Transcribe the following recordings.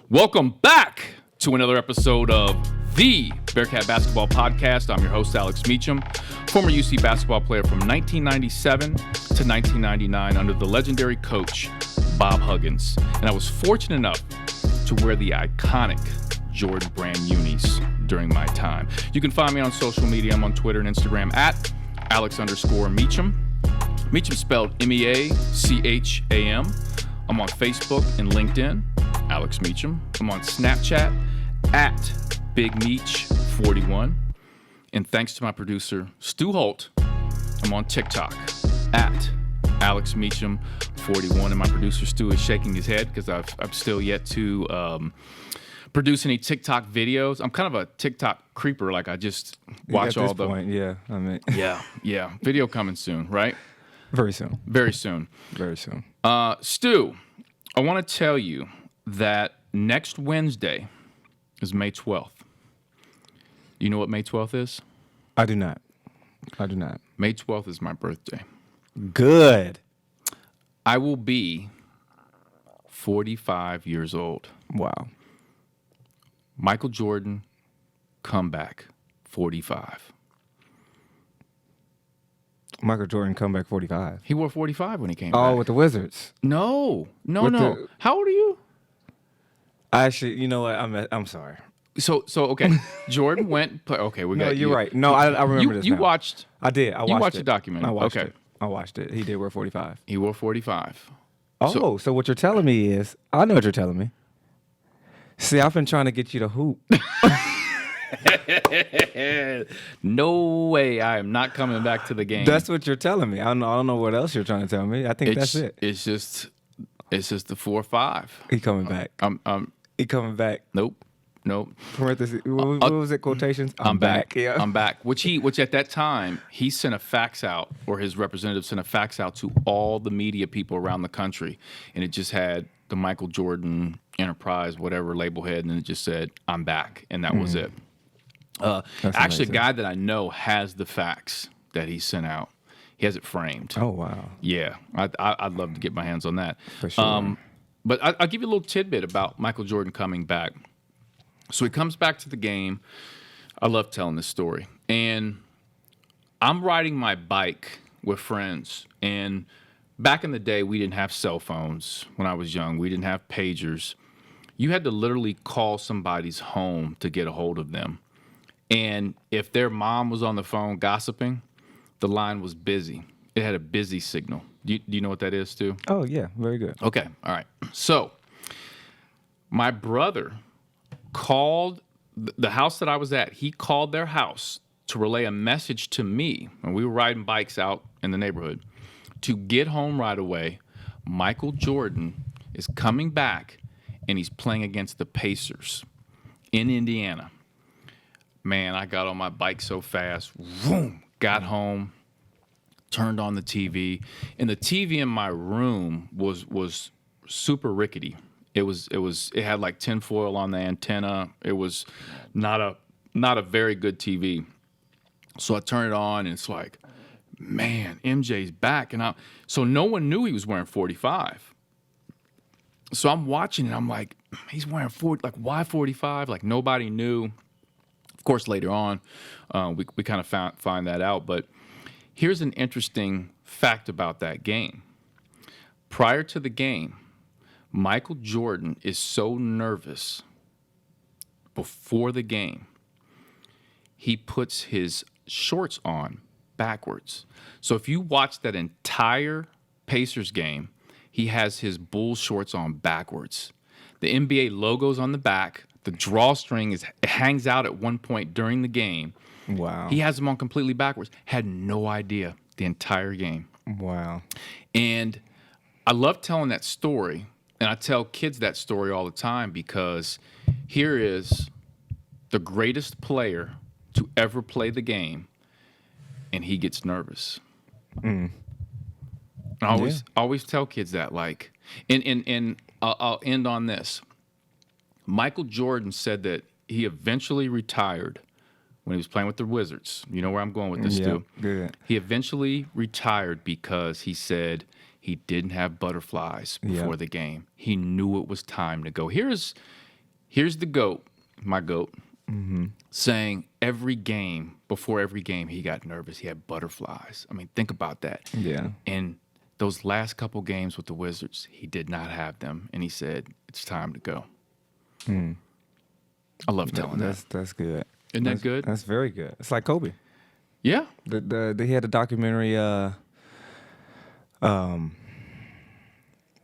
Welcome back to another episode of the Bearcat Basketball Podcast. I'm your host, Alex Meacham, former UC basketball player from 1997 to 1999 under the legendary coach, Bob Huggins. And I was fortunate enough to wear the iconic Jordan Brand unis during my time. You can find me on social media. I'm on Twitter and Instagram at Alex_Meacham. Meacham spelled M-E-A-C-H-A-M. I'm on Facebook and LinkedIn, Alex Meacham. I'm on Snapchat at BigMeach41. And thanks to my producer, Stu Holt, I'm on TikTok at Alex Meacham41. And my producer, Stu, is shaking his head because I've still yet to produce any TikTok videos. I'm kind of a TikTok creeper. Like, I just watch all the... point, yeah. I mean... Yeah. Video coming soon, right? Very soon. Very soon. Stu, I want to tell you that next Wednesday is May 12th. You know what May 12th is? I do not. May 12th is my birthday. Good. I will be 45 years old. Wow. Michael Jordan, comeback, 45. Michael Jordan comeback 45. He wore 45 when he came back. Oh, with the Wizards. No. The- How old are you? Actually, you know what? I'm sorry. So okay. Jordan went. Okay, we got. No, you're right. No, I remember this. You now. watched. I did. I watched it. You watched the documentary. I watched Okay. it. I watched it. He did wear 45. He wore 45. Oh, so what you're telling me is, I know what you're telling me. See, I've been trying to get you to hoop. No way. I am not coming back to the game. That's what you're telling me. I don't know what else you're trying to tell me. I think that's it. It's just the 4 or 5. He coming back. He coming back. Nope. Parentheses. What was it? Quotations. I'm back. Yeah. I'm back. Which at that time, he sent a fax out, or his representative sent a fax out to all the media people around the country, and it just had the Michael Jordan Enterprise, whatever label head, and then it just said, "I'm back," and that was it. Actually, a guy that I know has the fax that he sent out. He has it framed. Oh, wow. Yeah, I'd love to get my hands on that. For sure. But I'll give you a little tidbit about Michael Jordan coming back. So he comes back to the game. I love telling this story. And I'm riding my bike with friends. And back in the day, we didn't have cell phones when I was young. We didn't have pagers. You had to literally call somebody's home to get a hold of them. And if their mom was on the phone gossiping, the line was busy. It had a busy signal. Do you know what that is, Stu? Oh, yeah. Very good. Okay. All right. So my brother called the house that I was at. He called their house to relay a message to me when we were riding bikes out in the neighborhood to get home right away. Michael Jordan is coming back, and he's playing against the Pacers in Indiana. Man, I got on my bike so fast. Vroom, got home, turned on the TV, and the TV in my room was super rickety. It had like tinfoil on the antenna. It was not a very good TV. So I turned it on, and it's like, man, MJ's back, so no one knew he was wearing 45. So I'm watching it. I'm like, he's wearing 40. Like, why 45? Like, nobody knew. Of course, later on, we kind of find that out. But here's an interesting fact about that game. Prior to the game, Michael Jordan is so nervous before the game, he puts his shorts on backwards. So if you watch that entire Pacers game, he has his Bulls shorts on backwards. The NBA logo's on the back. The drawstring it hangs out at one point during the game. Wow. He has them on completely backwards. Had no idea the entire game. Wow. And I love telling that story, and I tell kids that story all the time because here is the greatest player to ever play the game, and he gets nervous. I always tell kids that, like, and I'll end on this. Michael Jordan said that he eventually retired when he was playing with the Wizards. You know where I'm going with this, Stu? Good. He eventually retired because he said he didn't have butterflies before the game. He knew it was time to go. Here's Here's the GOAT, my GOAT, saying before every game, he got nervous. He had butterflies. I mean, think about that. Yeah. And those last couple games with the Wizards, he did not have them. And he said, it's time to go. I love telling that. That's good. Isn't that good? That's very good. It's like Kobe. Yeah. He had a documentary.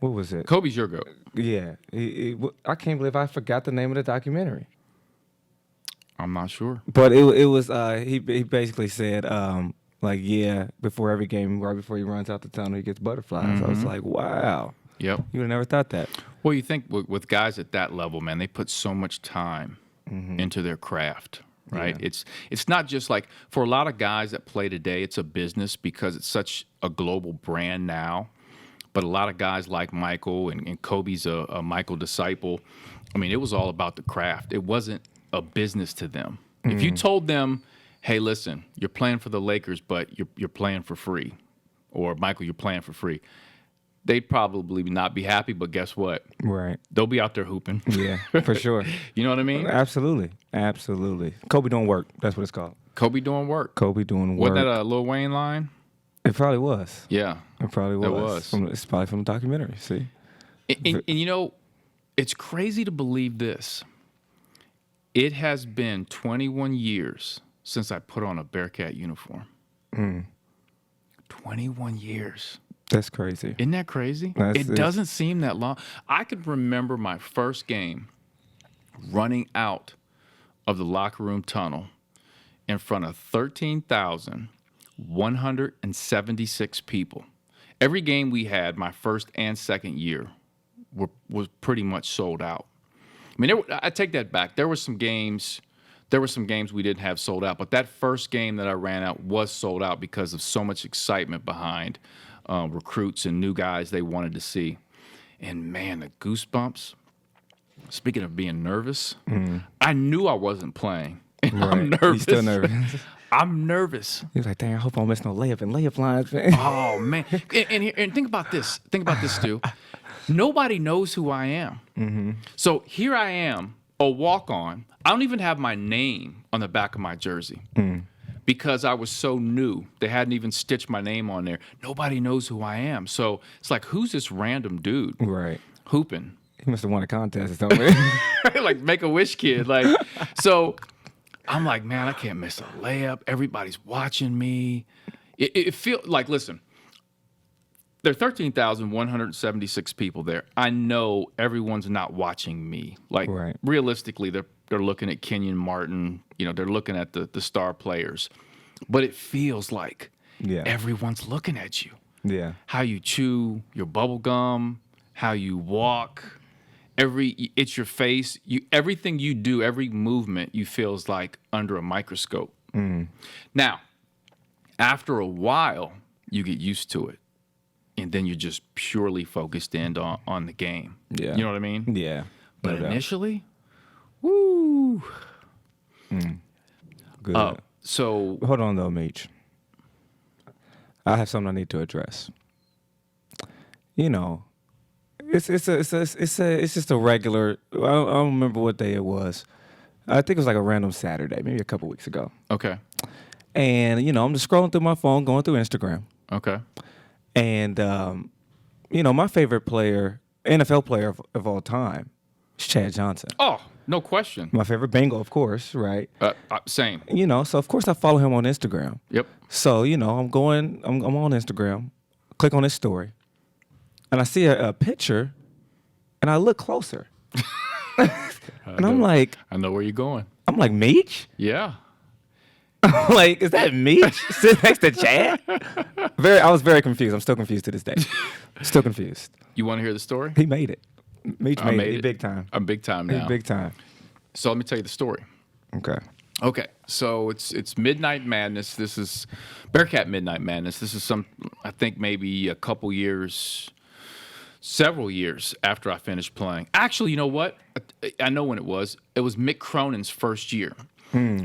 What was it? Kobe's your GOAT. Yeah. I can't believe I forgot the name of the documentary. I'm not sure. But it was he basically said before every game, right before he runs out the tunnel, he gets butterflies. I was like, wow. Yep. You would have never thought that. Well, you think with guys at that level, man, they put so much time into their craft, right? Yeah. It's not just like for a lot of guys that play today, it's a business because it's such a global brand now. But a lot of guys like Michael and Kobe's a Michael disciple. I mean, it was all about the craft. It wasn't a business to them. If you told them, hey, listen, you're playing for the Lakers, but you're playing for free, or Michael, you're playing for free, they'd probably not be happy, but guess what? Right. They'll be out there hooping. Yeah, for sure. You know what I mean? Absolutely. Kobe doing work. That's what it's called. Kobe doing work. Kobe doing work. Wasn't that a Lil Wayne line? It probably was. Yeah. It probably was. It was. It's probably from the documentary, see? And you know, it's crazy to believe this. It has been 21 years since I put on a Bearcat uniform. 21 years. That's crazy. Isn't that crazy? It doesn't seem that long. I could remember my first game running out of the locker room tunnel in front of 13,176 people. Every game we had, my first and second year, was pretty much sold out. I mean, I take that back. There were some games we didn't have sold out, but that first game that I ran out was sold out because of so much excitement behind recruits and new guys they wanted to see. And man, the goosebumps. Speaking of being nervous, I knew I wasn't playing. And Right. I'm nervous. You still nervous? I'm nervous. He was like, dang, I hope I don't miss no layup lines, man. Oh man! And think about this. Think about this, Stu. Nobody knows who I am. So here I am, a walk-on. I don't even have my name on the back of my jersey because I was so new. They hadn't even stitched my name on there. Nobody knows who I am. So it's like, who's this random dude Right. hooping? He must have won a contest or something. Like Make-A-Wish kid. Like, so I'm like, man, I can't miss a layup. Everybody's watching me. It feels like, listen, there are 13,176 people there. I know everyone's not watching me. Like, Right. realistically, they're looking at Kenyon Martin. You know, they're looking at the star players. But it feels like everyone's looking at you. Yeah. How you chew your bubble gum, how you walk, it's your face. Everything you do, every movement, you feel is like under a microscope. Now, after a while, you get used to it. And then you're just purely focused in on the game. Yeah. You know what I mean? Yeah. But No doubt. initially, woo. Good. So Hold on, though, Meach. I have something I need to address. You know, it's just a regular. I don't remember what day it was. I think it was like a random Saturday, maybe a couple weeks ago. okay. And you know, I'm just scrolling through my phone, going through Instagram, Okay. and you know, my favorite player, NFL player of all time, is Chad Johnson. Oh, no question. My favorite Bengal, of course, right? Same. You know, so of course I follow him on Instagram. Yep. So, you know, I'm on Instagram, click on his story, and I see a picture, and I look closer. And I'm like, I know where you're going. Meach? Yeah. I'm like, is that Meach sitting next to Chad? I was very confused. I'm still confused to this day. Still confused. You want to hear the story? He made it. Meach I made it. He big time. I'm big time He now. big time. So let me tell you the story. Okay. Okay, so it's Midnight Madness. This is Bearcat Midnight Madness. This is I think maybe several years after I finished playing. Actually, you know what? I know when it was. It was Mick Cronin's first year.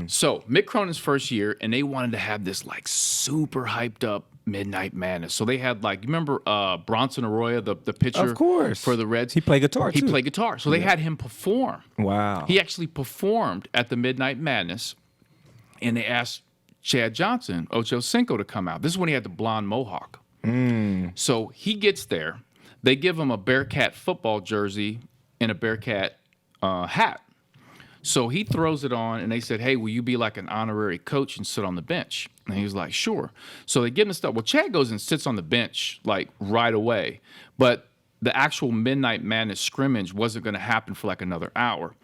So Mick Cronin's first year, and they wanted to have this like super hyped up Midnight Madness. So they had like, you remember Bronson Arroyo, the pitcher Of course. for the Reds? He played guitar, He too. played guitar. So they had him perform. Wow. He actually performed at the Midnight Madness, and they asked Chad Johnson, Ocho Cinco, to come out. This is when he had the blonde mohawk. So he gets there. They give him a Bearcat football jersey and a Bearcat hat. So he throws it on, and they said, hey, will you be like an honorary coach and sit on the bench? And he was like, sure. So they give him the stuff. Well, Chad goes and sits on the bench like right away. But the actual Midnight Madness scrimmage wasn't going to happen for like another hour.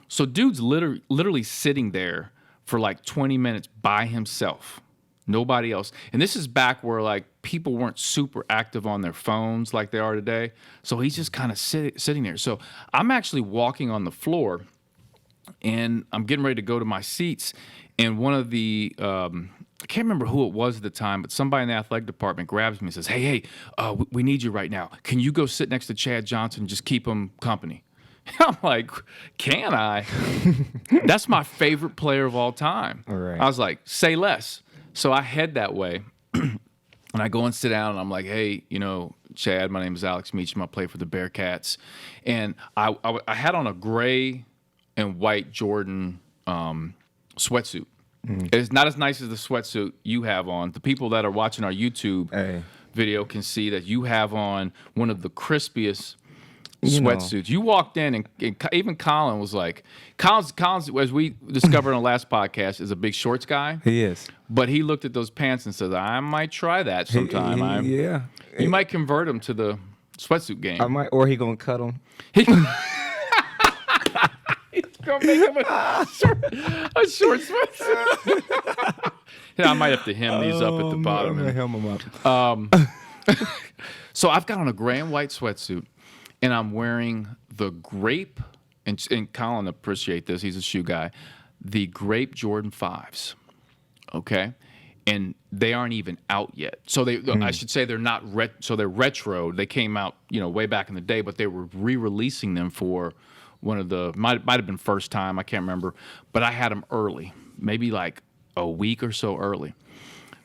So dude's literally sitting there for like 20 minutes by himself. Nobody else. And this is back where like people weren't super active on their phones like they are today. So he's just kind of sitting there. So I'm actually walking on the floor, and I'm getting ready to go to my seats. And one of the, I can't remember who it was at the time, but somebody in the athletic department grabs me and says, hey, we need you right now. Can you go sit next to Chad Johnson and just keep him company? I'm like, can I? That's my favorite player of all time. All right. I was like, say less. So I head that way, and I go and sit down, and I'm like, hey, Chad, my name is Alex Meacham. I play for the Bearcats. And I had on a gray and white Jordan sweatsuit. It's not as nice as the sweatsuit you have on. The people that are watching our YouTube video can see that you have on one of the crispiest sweatsuits. You walked in, and even Colin was like, Colin's, as we discovered on the last podcast, is a big shorts guy. He is. But he looked at those pants and said, I might try that sometime. You might convert him to the sweatsuit game. I might, or he gonna cut him. He's gonna make him a short sweatsuit. I might have to hem these up at the bottom. I'm gonna hem them up. So I've got on a gray and white sweatsuit, and I'm wearing the grape, and Colin appreciate this, he's a shoe guy, the grape Jordan 5s, okay? And they aren't even out yet. So I should say they're not, so they're retro. They came out, way back in the day, but they were re-releasing them for one of the, might have been first time, I can't remember, but I had them early, maybe like a week or so early.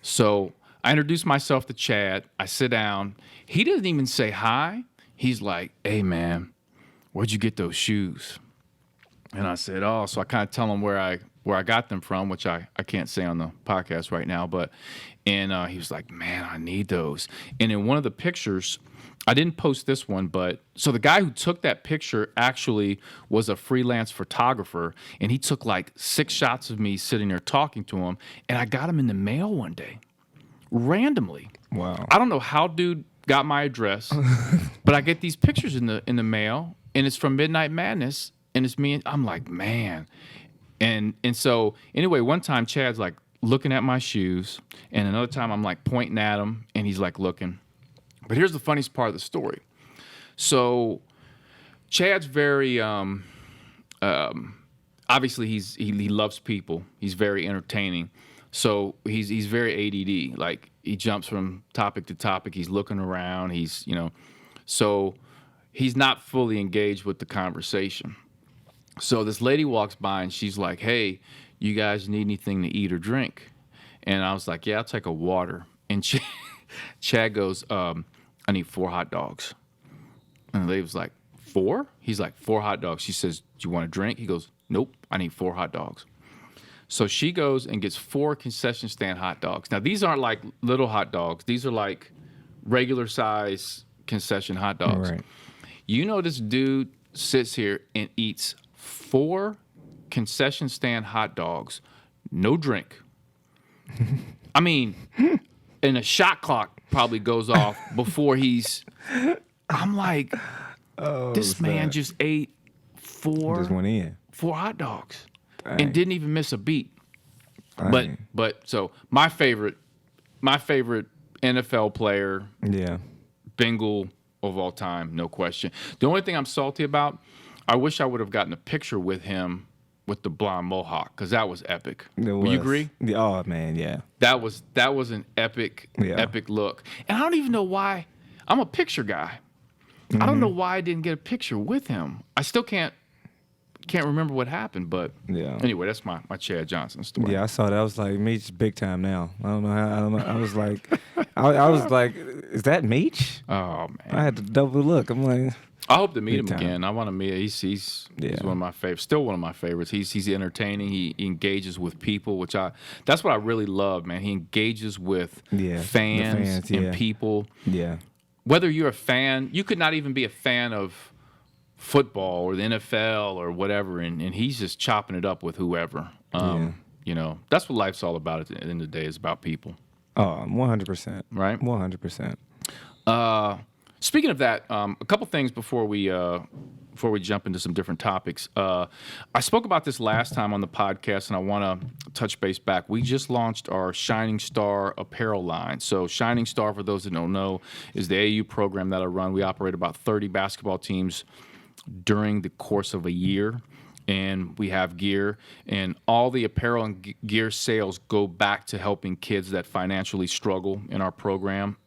So I introduced myself to Chad. I sit down. He doesn't even say hi. He's like, hey, man, where'd you get those shoes? And I said, oh, so I kind of tell him where I got them from, which I can't say on the podcast right now. And he was like, man, I need those. And in one of the pictures, I didn't post this one, but so the guy who took that picture actually was a freelance photographer, and he took like 6 shots of me sitting there talking to him, and I got him in the mail one day, randomly. Wow. I don't know how dude got my address, but I get these pictures in the mail, and it's from Midnight Madness, and it's me, and I'm like, man. And so anyway, one time Chad's like looking at my shoes, and another time I'm like pointing at him, and he's like looking. But here's the funniest part of the story. So Chad's very obviously he loves people. He's very entertaining. So he's very ADD. Like he jumps from topic to topic. He's looking around. He's so he's not fully engaged with the conversation. So this lady walks by and she's like, "Hey, you guys need anything to eat or drink?" And I was like, "Yeah, I'll take a water." And Chad goes, "I need 4 hot dogs." And the lady was like, 4? He's like, 4 hot dogs. She says, "Do you want a drink?" He goes, "Nope, I need 4 hot dogs." So she goes and gets 4 concession stand hot dogs. Now, these aren't like little hot dogs. These are like regular size concession hot dogs. Right. This dude sits here and eats 4 concession stand hot dogs, no drink. I mean, and a shot clock probably goes off before I'm like, this man just ate 4 Just went in. 4 hot dogs. Dang. And didn't even miss a beat. Dang. But so my favorite NFL player, Bengal of all time, no question. The only thing I'm salty about, I wish I would have gotten a picture with him with the blonde mohawk, because that was epic. Would you agree? Oh man, yeah. That was an epic look. And I don't even know why. I'm a picture guy. I don't know why I didn't get a picture with him. I still can't can't remember what happened, but Yeah. anyway, that's my Chad Johnson story. Yeah, I saw that. I was like, Meach big time now. I don't know how. I don't know. I was like, I was like, is that Meach? Oh man, I had to double look. I'm like, I hope to meet Big him time. again. I want to meet. He's Yeah. one of my favorites. Still one of my favorites. He's entertaining. He engages with people, that's what I really love, man. He engages with Yeah, the fans fans, and yeah. people. yeah, Whether you're a fan, you could not even be a fan of football or the NFL or whatever, and he's just chopping it up with whoever. You know, that's what life's all about at the end of the day. Is about people, oh, 100%, right? 100%. Speaking of that, a couple things before we jump into some different topics. I spoke about this last time on the podcast, and I want to touch base back. We just launched our Shining Star Apparel line. So Shining Star, for those that don't know, is the AAU program that I run. We operate about 30 basketball teams during the course of a year, and we have gear, and all the apparel and gear sales go back to helping kids that financially struggle in our program.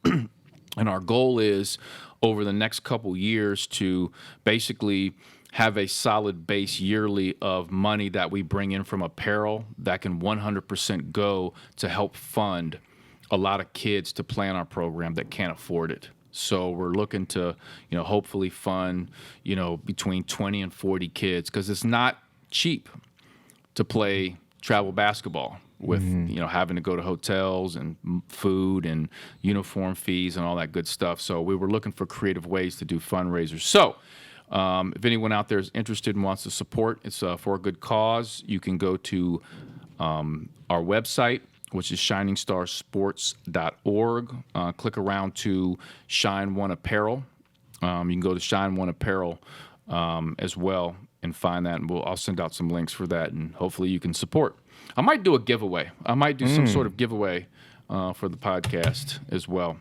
And our goal is over the next couple years to basically have a solid base yearly of money that we bring in from apparel that can 100% go to help fund a lot of kids to play in our program that can't afford it. So we're looking to, hopefully fund, between 20 and 40 kids, because it's not cheap to play travel basketball with having to go to hotels and food and uniform fees and all that good stuff. So we were looking for creative ways to do fundraisers. So if anyone out there is interested and wants to support, it's for a good cause. You can go to our website, which is shiningstarsports.org. Click around to Shine One Apparel. You can go to Shine One Apparel as well and find that, and I'll send out some links for that, and hopefully you can support. I might do a giveaway. I might do some sort of giveaway for the podcast as well.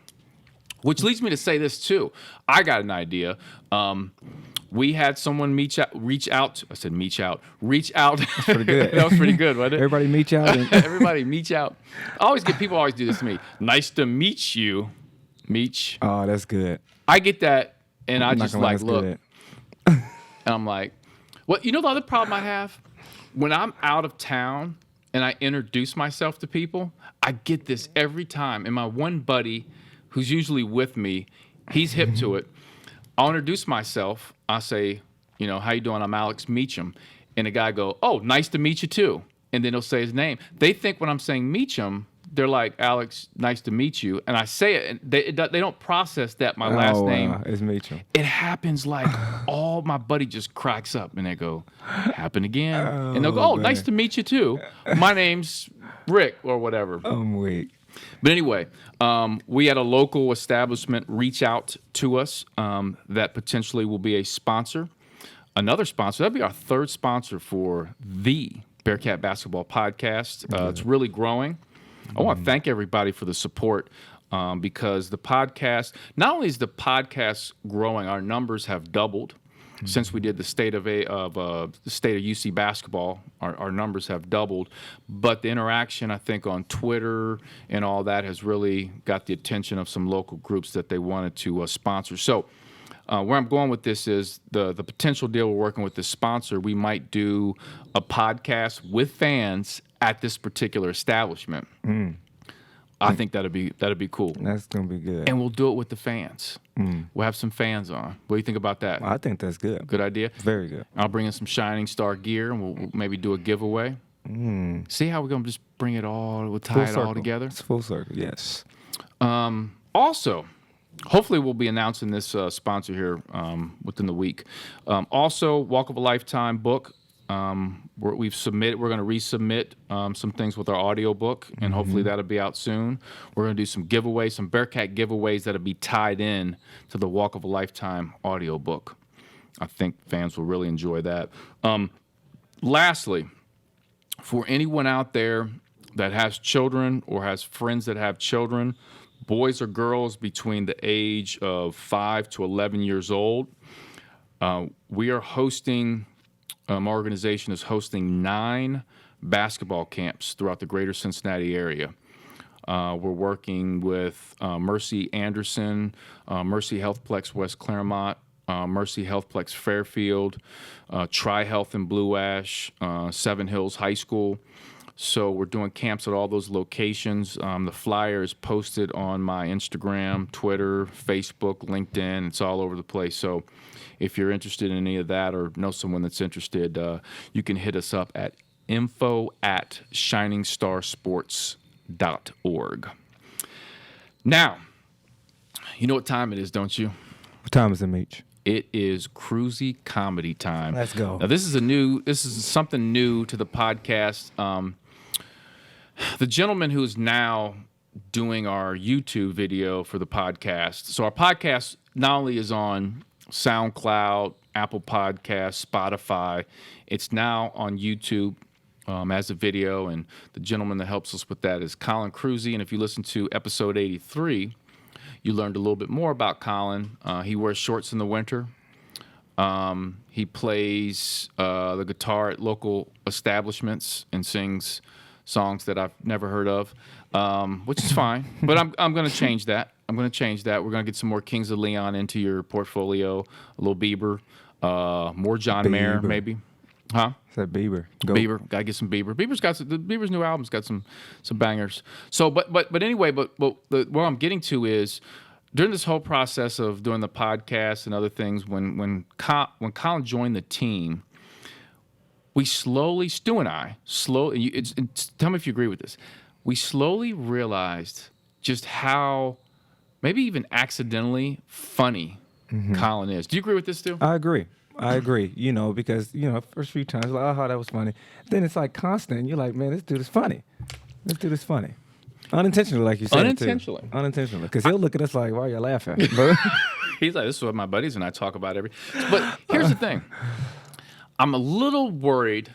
Which leads me to say this too. I got an idea. We had someone reach out. I said reach out. That's pretty good. That was pretty good, wasn't it? Everybody meet y'all. Everybody meet out. People always do this to me. Nice to meet you, Meach. Oh, that's good. I get that, and I I'm not just gonna lie, like that's look, good. and I'm like, well, the other problem I have when I'm out of town and I introduce myself to people, I get this every time. And my one buddy, who's usually with me, he's hip to it. I'll introduce myself. I'll say, how you doing? I'm Alex Meacham. And the guy go, oh, nice to meet you too. And then he'll say his name. They think when I'm saying Meacham, they're like, Alex, nice to meet you. And I say it, and they don't process that my last name. It's Meacham. It happens like all my buddy just cracks up and they go, happen again. And they'll go, oh, man. nice to meet you too. My name's Rick or whatever. I'm weak. But anyway, we had a local establishment reach out to us that potentially will be a sponsor. Another sponsor, that'd be our third sponsor for the Bearcat Basketball Podcast. It's really growing. I want to thank everybody for the support because the podcast, not only is the podcast growing, our numbers have doubled since we did the state of UC basketball. Our numbers have doubled, but the interaction, I think, on Twitter and all that has really got the attention of some local groups that they wanted to sponsor. So where I'm going with this is the potential deal we're working with this sponsor. We might do a podcast with fans at this particular establishment. I think that'd be cool. That's gonna be good. And we'll do it with the fans. We'll have some fans on. What do you think about that? I think that's good. Good idea? Very good. I'll bring in some Shining Star gear, and we'll maybe do a giveaway. See how we're going to just bring it all, we'll tie it all together? It's full circle, yes. Also, hopefully we'll be announcing this sponsor here within the week. Also, Walk of a Lifetime book. We're going to resubmit some things with our audio book, and hopefully that'll be out soon. We're going to do some giveaways, some Bearcat giveaways that'll be tied in to the Walk of a Lifetime audio book. I think fans will really enjoy that. Lastly, for anyone out there that has children or has friends that have children, boys or girls between the age of 5 to 11 years old, we are hosting... my organization is hosting 9 basketball camps throughout the greater Cincinnati area. We're working with Mercy Anderson, Mercy Healthplex West Claremont, Mercy Healthplex Fairfield, Tri-Health in Blue Ash, Seven Hills High School. So we're doing camps at all those locations. The flyer is posted on my Instagram, Twitter, Facebook, LinkedIn. It's all over the place. So if you're interested in any of that or know someone that's interested, you can hit us up at info@shiningstarsports.org. Now, you know what time it is, don't you? What time is it, Meach? It is Cruzy Comedy time. Let's go. Now, this is something new to the podcast. The gentleman who's now doing our YouTube video for the podcast. So our podcast not only is on SoundCloud, Apple Podcasts, Spotify, it's now on YouTube as a video. And the gentleman that helps us with that is Colin Cruzy. And if you listen to episode 83, you learned a little bit more about Colin. He wears shorts in the winter. He plays the guitar at local establishments and sings songs that I've never heard of, which is fine. But I'm going to change that. We're going to get some more Kings of Leon into your portfolio. A little Bieber, more John Mayer, maybe. Huh? Is that Bieber? Bieber, gotta get some Bieber. Bieber's new album's got some bangers. So, but anyway, what I'm getting to is during this whole process of doing the podcast and other things, when Colin joined the team, we slowly, Stu and I, tell me if you agree with this. We slowly realized just how, maybe even accidentally, funny Colin is. Do you agree with this, Stu? I agree. Because, first few times, like, oh, that was funny. Then it's like constant. You're like, man, this dude is funny. Unintentionally, like you said. Unintentionally. Unintentionally. Because he'll look at us like, why are you laughing? He's like, this is what my buddies and I talk about But here's the thing. I'm a little worried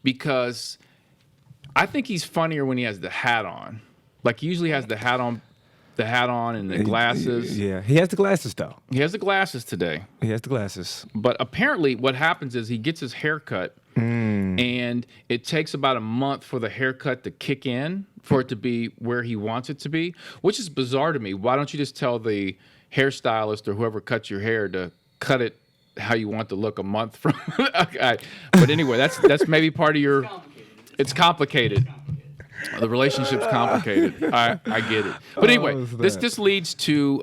because I think he's funnier when he has the hat on. Like, he usually has the hat on and the glasses. Yeah, he has the glasses, though. He has the glasses today. He has the glasses. But apparently what happens is he gets his haircut, and it takes about a month for the haircut to kick in, for it to be where he wants it to be, which is bizarre to me. Why don't you just tell the hairstylist or whoever cuts your hair to cut it how you want to look a month from? Okay. But anyway, that's maybe part of your... It's complicated. The relationship's complicated. I get it. But anyway, this leads to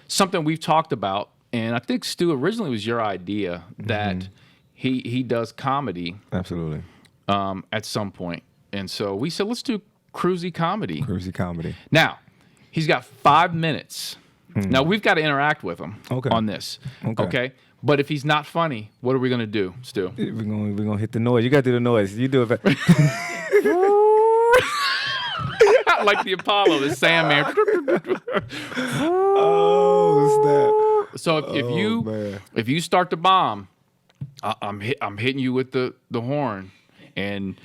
something we've talked about, and I think, Stu, originally was your idea that he does comedy. Absolutely. At some point. And so we said, let's do Cruzy Comedy. Cruzy Comedy. Now, he's got 5 minutes. Now, we've got to interact with him on this. Okay? But if he's not funny, what are we going to do, Stu? We're gonna hit the noise. You got to do the noise. You do it back. Like the Apollo, the Sandman. Oh, snap. So if you start to bomb, I'm hitting you with the horn, and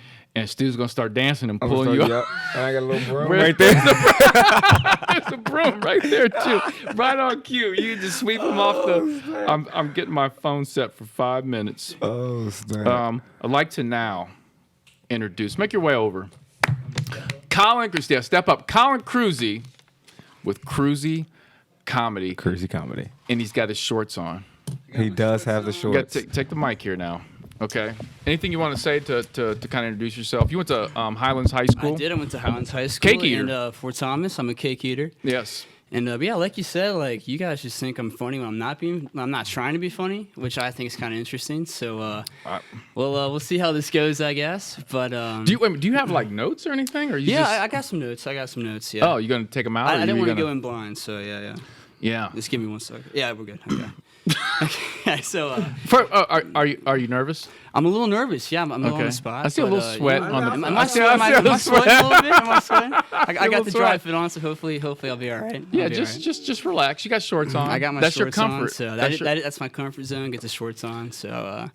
Stu's gonna start dancing and pulling you up. I got a little broom right there. There's a broom right there too, right on cue. You can just sweep him off the. I'm getting my phone set for 5 minutes. Oh, snap. I'd like to now introduce. Make your way over. Colin, step up. Colin Cruzy with Cruzy Comedy. Cruzy Comedy. And he's got his shorts on. He does have the shorts. Take the mic here now. Okay. Anything you want to say to kind of introduce yourself? You went to Highlands High School? I did. I went to Highlands High School. Cake eater. And Fort Thomas. I'm a cake eater. Yes. And yeah, like you said, like you guys just think I'm funny when I'm not trying to be funny, which I think is kind of interesting. So, we'll see how this goes, I guess. But do you have like notes or anything? Or I got some notes. Yeah. Oh, you gonna take them out? I didn't want to go in blind, so yeah. Yeah. Just give me 1 second. Yeah, we're good. Okay. Okay. So, are you nervous? I'm a little nervous. Yeah, I'm a little on the spot. I see a little sweat on the. Am I sweating a little bit? Am I sweating? I got the dry fit on, so hopefully I'll be all right. Yeah, just relax. You got shorts on. I got my that's shorts your comfort. On, so that's my comfort zone. Get the shorts on. So, but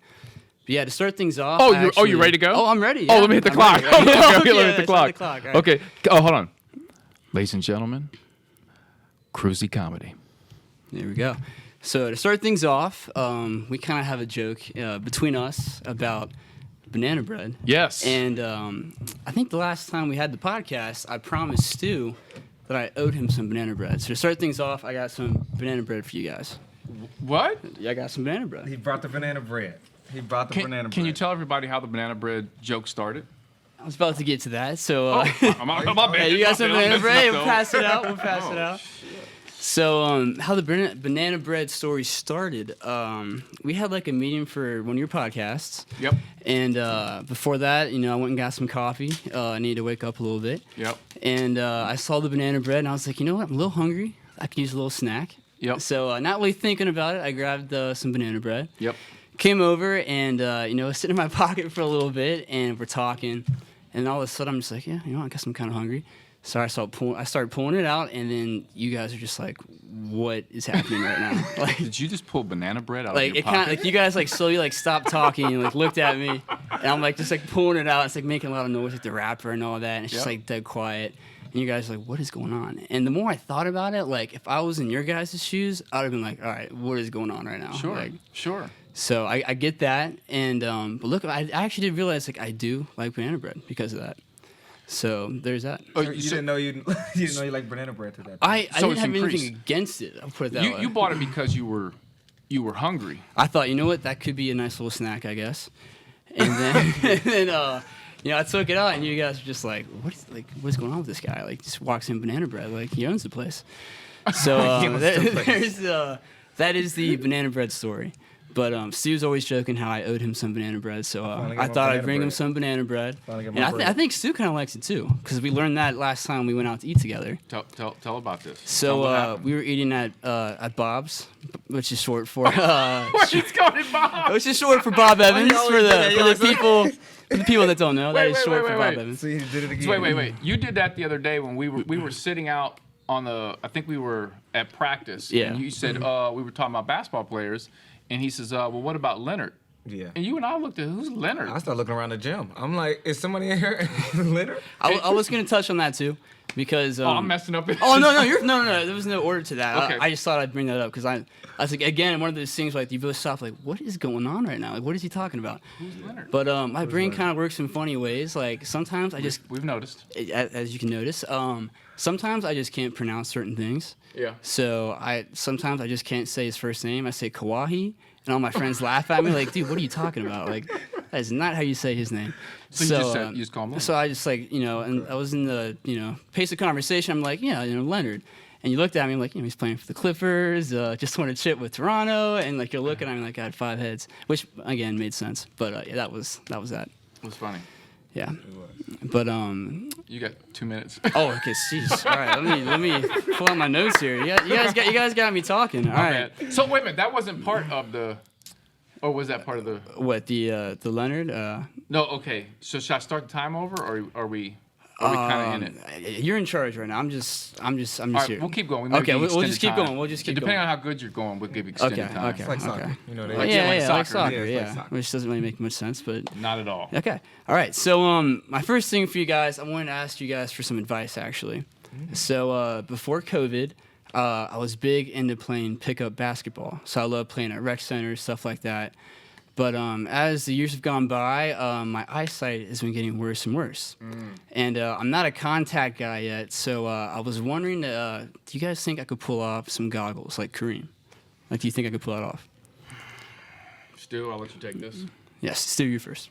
yeah, to start things off. You ready to go? Oh, I'm ready. Yeah. Oh, let me hit the clock. Okay, let me hit the clock. Right. Okay. Oh, hold on, ladies and gentlemen, Cruzy Comedy. There we go. So to start things off, we kind of have a joke between us about banana bread. Yes. And I think the last time we had the podcast, I promised Stu that I owed him some banana bread. So to start things off, I got some banana bread for you guys. What? Yeah, I got some banana bread. He brought the banana bread. Can you tell everybody how the banana bread joke started? I was about to get to that. So, My bad. yeah, you got some banana bread. We'll Though. pass it out. We'll pass it out. So, how the banana bread story started, we had like a meeting for one of your podcasts. Yep. And before that, I went and got some coffee. I needed to wake up a little bit. Yep. And I saw the banana bread, and I was like, you know what? I'm a little hungry. I could use a little snack. Yep. So, not really thinking about it, I grabbed some banana bread. Yep. Came over, and it was sitting in my pocket for a little bit, and we're talking. And all of a sudden, I'm just like, yeah, I guess I'm kind of hungry. So I started pulling it out, and then you guys are just like, "What is happening right now?" Like, Did you just pull banana bread out like of your it kind of pocket? like you guys like slowly like stopped talking and like looked at me, and I'm like just like pulling it out. It's like making a lot of noise like the wrapper and all that, and it's just Yep. like dead quiet. And you guys are like, "What is going on?" And the more I thought about it, like if I was in your guys' shoes, I'd have been like, "All right, what is going on right now?" Sure. Like, Sure. so I get that, and but look, I actually did realize like I do like banana bread because of that. So there's that. You didn't know you didn't know you like banana bread to that. I So didn't it's have increased. anything against it. I'll put it that way. You bought it because you were hungry. I thought, you know what, that could be a nice little snack, I guess. And then, I took it out, and you guys were just like, what's going on with this guy? Like, just walks in banana bread, like he owns the place. So that is the banana bread story. But Stu's always joking how I owed him some banana bread, so Finally got I my thought I'd banana bring him bread. some banana bread. Finally got And my I bread. think Stu kind of likes it too, because we learned that last time we went out to eat together. Tell about this. Tell So what happened. we were eating at Bob's, which is short for It's going Bob. which is short for Bob Evans you always for do that? You the always do people that don't know. That Wait, is short wait, for wait, Bob wait. Evans. So you did it again. So wait. You did that the other day when we were sitting out on the. I think we were at practice. Yeah. And you said we were talking about basketball players, and he says, well, what about Leonard? Yeah. And you and I looked at who's Leonard. I started looking around the gym. I'm like, is somebody in here? Leonard? I was gonna touch on that too, because I'm messing up. Oh no! There was no order to that. Okay. I just thought I'd bring that up because I was like, again, one of those things where, like you both stop, like, what is going on right now? Like, what is he talking about? Who's Leonard? But my brain kind of works in funny ways. Like sometimes I just, We've noticed. as you can notice, sometimes I just can't pronounce certain things. Yeah. So sometimes I just can't say his first name. I say Kawahi, and all my friends laugh at me like, dude, what are you talking about? Like, that is not how you say his name. So you just call him Leonard. So I just like, and I was in the, pace of conversation. I'm like, yeah, Leonard. And you looked at me like, he's playing for the Clippers, just won a chip with Toronto, and like you're looking at me like I had 5 heads, which again made sense. But yeah, that was that. It was funny. Yeah. But You got 2 minutes. oh, okay, jeez. All right, let me pull out my notes here. You guys got me talking. All right. Okay. So wait a minute, that wasn't part of the, or was that part of the? What the Leonard? No. Okay. So should I start the time over, or are we kind of in it? You're in charge right now. I'm just All right, here. we'll keep going. We might Okay, give you we'll just extended keep time. going. We'll just keep Depending going. on how good you're going, we'll give you extended Okay, time. okay. It's like soccer. Okay. You know, Oh, they yeah, like like soccer. soccer, Yeah, it's yeah. like soccer. Which doesn't really make much sense, but Not at all. okay. All right. So my first thing for you guys, I wanted to ask you guys for some advice actually. So before COVID, I was big into playing pickup basketball. So I love playing at rec centers, stuff like that. But as the years have gone by, my eyesight has been getting worse and worse. And I'm not a contact guy yet, so I was wondering, do you guys think I could pull off some goggles like Kareem? Like, do you think I could pull that off? Stu, I'll let you take this. Yes, Stu, you first.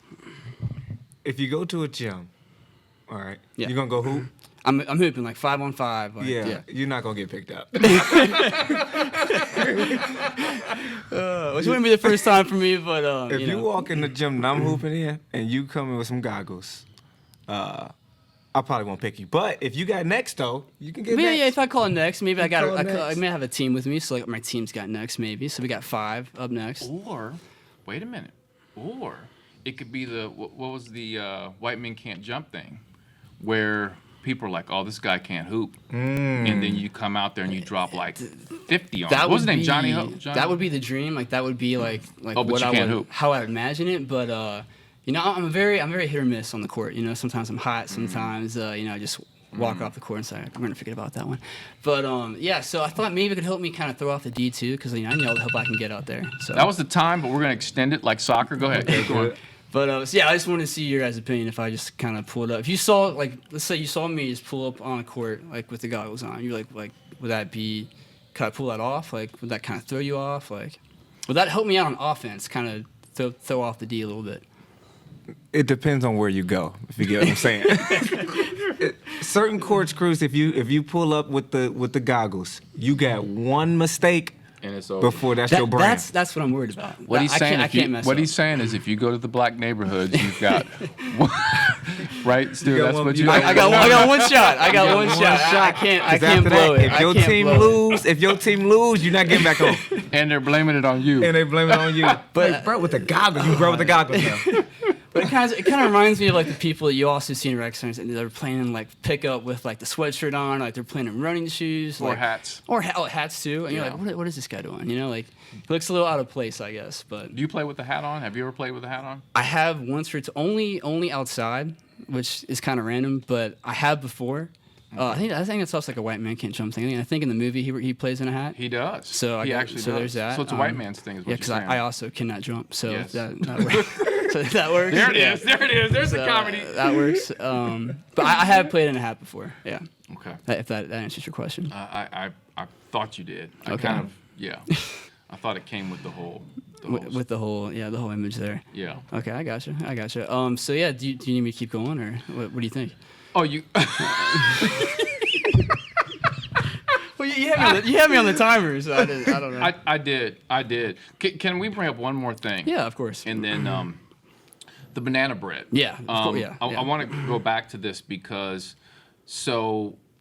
If you go to a gym, all right, Yeah. you're going to go hoop? I'm hooping like 5-on-5. Like, Yeah, you're not going to get picked up. Which wouldn't be the first time for me, but If you know. walk in the gym and I'm hooping in and you come in with some goggles, I probably won't pick you. But if you got next, though, you can get Yeah, next. yeah. If I call next, maybe I call I next. may have a team with me, so like my team's got next, maybe. So we got 5 up next. Or, wait a minute. Or it could be the what was the white men can't jump thing, where people are like, oh, this guy can't hoop, and then you come out there and you drop like 50 on him. What was his name? Johnny Hope? That would be the dream. Like that would be like Oh, but what you I can't would hoop. how I imagine it. But I'm very hit or miss on the court. Sometimes I'm hot. Sometimes I just walk off the court and say I'm gonna forget about that one. But yeah. So I thought maybe it could help me kind of throw off the D2 because I need all the help I can get out there. So That was the time, but we're gonna extend it like soccer. Go ahead. Keep going. But so yeah, I just wanted to see your guys' opinion if I just kind of pulled up. If you saw, like, let's say you saw me just pull up on a court, like, with the goggles on, you're like, would that be, could I pull that off? Like, would that kind of throw you off? Like, would that help me out on offense? Kind of throw off the D a little bit. It depends on where you go, if you get what I'm saying. Certain corkscrews, if you pull up with the goggles, you got one mistake And it's over. before that's your brand. That's what I'm worried about. What he's saying, I can't mess what up. he's saying is, if you go to the black neighborhoods, you've got right, Stu. got That's one- what you you. got- I got one shot. I got one one shot. shot. I 'Cause can't after blow that, it. If your team lose, you're not getting back on. And they're blaming it on you. And they blame it on you. But- Like, bro, with the goggles, you bro with the goggles now. But it kind of reminds me of like the people that you also see in rec centers, and they're playing like pickup with like the sweatshirt on, like they're playing in running shoes, Or like, hats. or hats too. And you're Yeah. like, what is this guy doing? You know, like he looks a little out of place, I guess. But Do you play with the hat on? Have you ever played with the hat on? I have once or it's only outside, which is kind of random, but I have before. I think it's also like a white man can't jump thing. I think in the movie he plays in a hat. He does. So he I actually so does. there's that. So it's a white man's thing, is what Yeah, you're because saying. I also cannot jump. So Yes. that works. So that works. There it Yeah. is. There it is. There's the So, comedy. that works. But I have played in a hat before. Yeah. Okay. If that answers your question. I thought you did. I Okay. kind of, yeah. I thought it came with the whole. With the whole image there. Yeah. Okay, I gotcha. So yeah, do you need me to keep going, or what do you think? Oh, you. Well, you have me on the timer, so I don't know. I did. Can we bring up one more thing? Yeah, of course. And then the banana bread. Yeah, of course, yeah. I want to go back to this because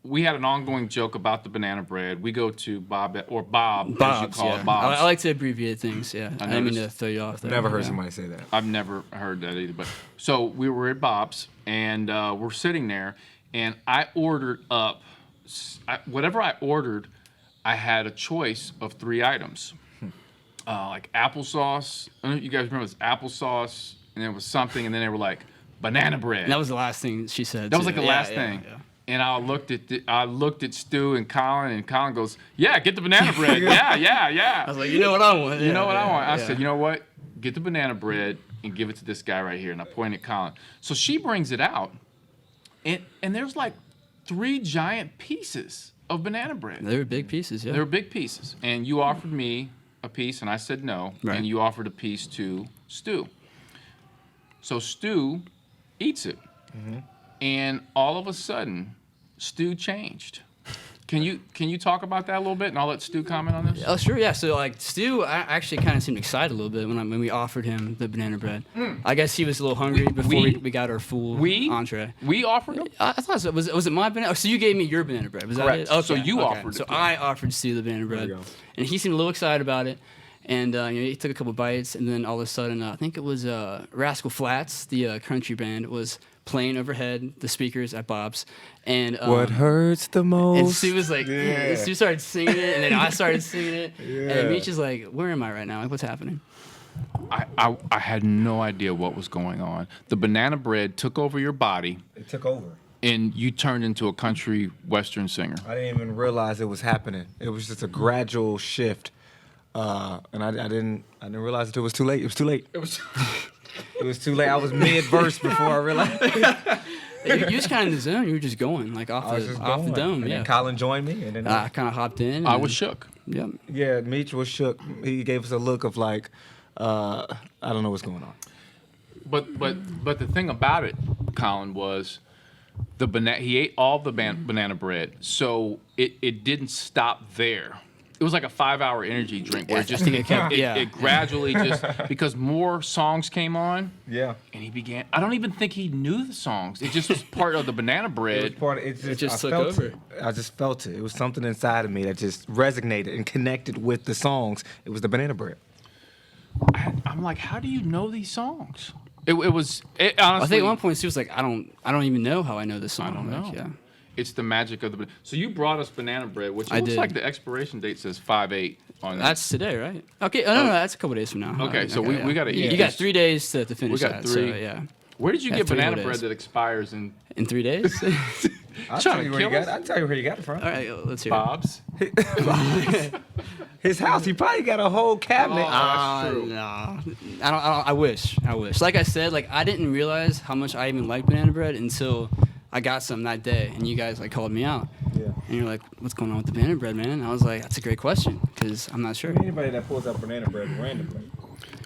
we had an ongoing joke about the banana bread. We go to Bob, as you Bob's, call yeah. it, Bob's. I like to abbreviate things. Yeah, I didn't mean to throw you off there. Never heard Yeah. somebody say that. I've never heard that either. But so we were at Bob's and we're sitting there, and I ordered up whatever I ordered. I had a choice of 3 items, like applesauce. I don't know if you guys remember this applesauce, and there was something, and then they were like banana bread. And that was the last thing she said. That was too. like the Yeah, last yeah, thing. yeah. And I looked at Stu and Colin goes, "Yeah, get the banana bread. Yeah. I was like, you know what I want. You know what I want?" I yeah. said, "You know what? Get the banana bread and give it to this guy right here." And I pointed at Colin. So she brings it out, and there's like 3 giant pieces of banana bread. They were big pieces. Yeah. They were big pieces. And you offered me a piece, and I said no. Right. And you offered a piece to Stu. So Stu eats it. And all of a sudden, Stu changed. Can you talk about that a little bit, and I'll let Stu comment on this? Oh, sure, yeah. So, like, Stu, I actually kind of seemed excited a little bit when we offered him the banana bread. I guess he was a little hungry before we got our full entree. We offered him? I thought so. Was it my banana? Oh, so you gave me your banana bread. Was Correct. that it? Okay. So you okay. offered it So to him. I offered Stu the banana bread. you go. And he seemed a little excited about it. And he took a couple bites, and then all of a sudden, I think it was Rascal Flatts, the country band, was playing overhead the speakers at Bob's. And What hurts the most? and Stu was like, Yeah. Stu started singing it, and then I started singing it. Yeah. And Meach is like, where am I right now? Like, what's happening? I had no idea what was going on. The banana bread took over your body, It took over. and you turned into a country western singer. I didn't even realize it was happening. It was just a gradual shift, and I didn't realize until it was too late. It was too late. It was. It was too late. I was mid verse before I realized. You just kind of in the zone. You were just going, like, off I was the just off the going. dome. And Yeah. then Colin joined me, and then I kind of hopped in. I and- was shook. Yep. yeah, Meach was shook. He gave us a look of like, I don't know what's going on. But the thing about it, Colin, was he ate all the banana bread, so it didn't stop there. It was like a 5-hour energy drink where Yeah, it just I think it kept- yeah. it gradually just because more songs came on, Yeah. and he began. I don't even think he knew the songs. It just was part of the banana It was bread. part of, it just I took felt over. it. I just felt it. It was something inside of me that just resonated and connected with the songs. It was the banana bread. I'm like, how do you know these songs? It was honestly. I think at one point Stu was like, I don't even know how I know this song. I don't Like, know. yeah. It's the magic of the. So you brought us banana bread, which I looks did. like the expiration date says 5/8 on that. That's today, right? Okay. Oh, no, that's a couple days from now. Okay, so we gotta eat You got this. 3 days to finish We got that. 3. So, yeah. Where did you Yeah, get 3 banana whole bread days. that expires in In 3 days? I'll Trying tell to you where you kill got. us? I'll tell you where you got it from. All right, let's hear Bob's? His house. He probably got a whole cabinet. Oh, that's true. No, I wish. Like I said, like I didn't realize how much I even liked banana bread until I got some that day, and you guys like called me out. Yeah. And you're like, what's going on with the banana bread, man? And I was like, that's a great question because I'm not sure. Anybody that pulls out banana bread randomly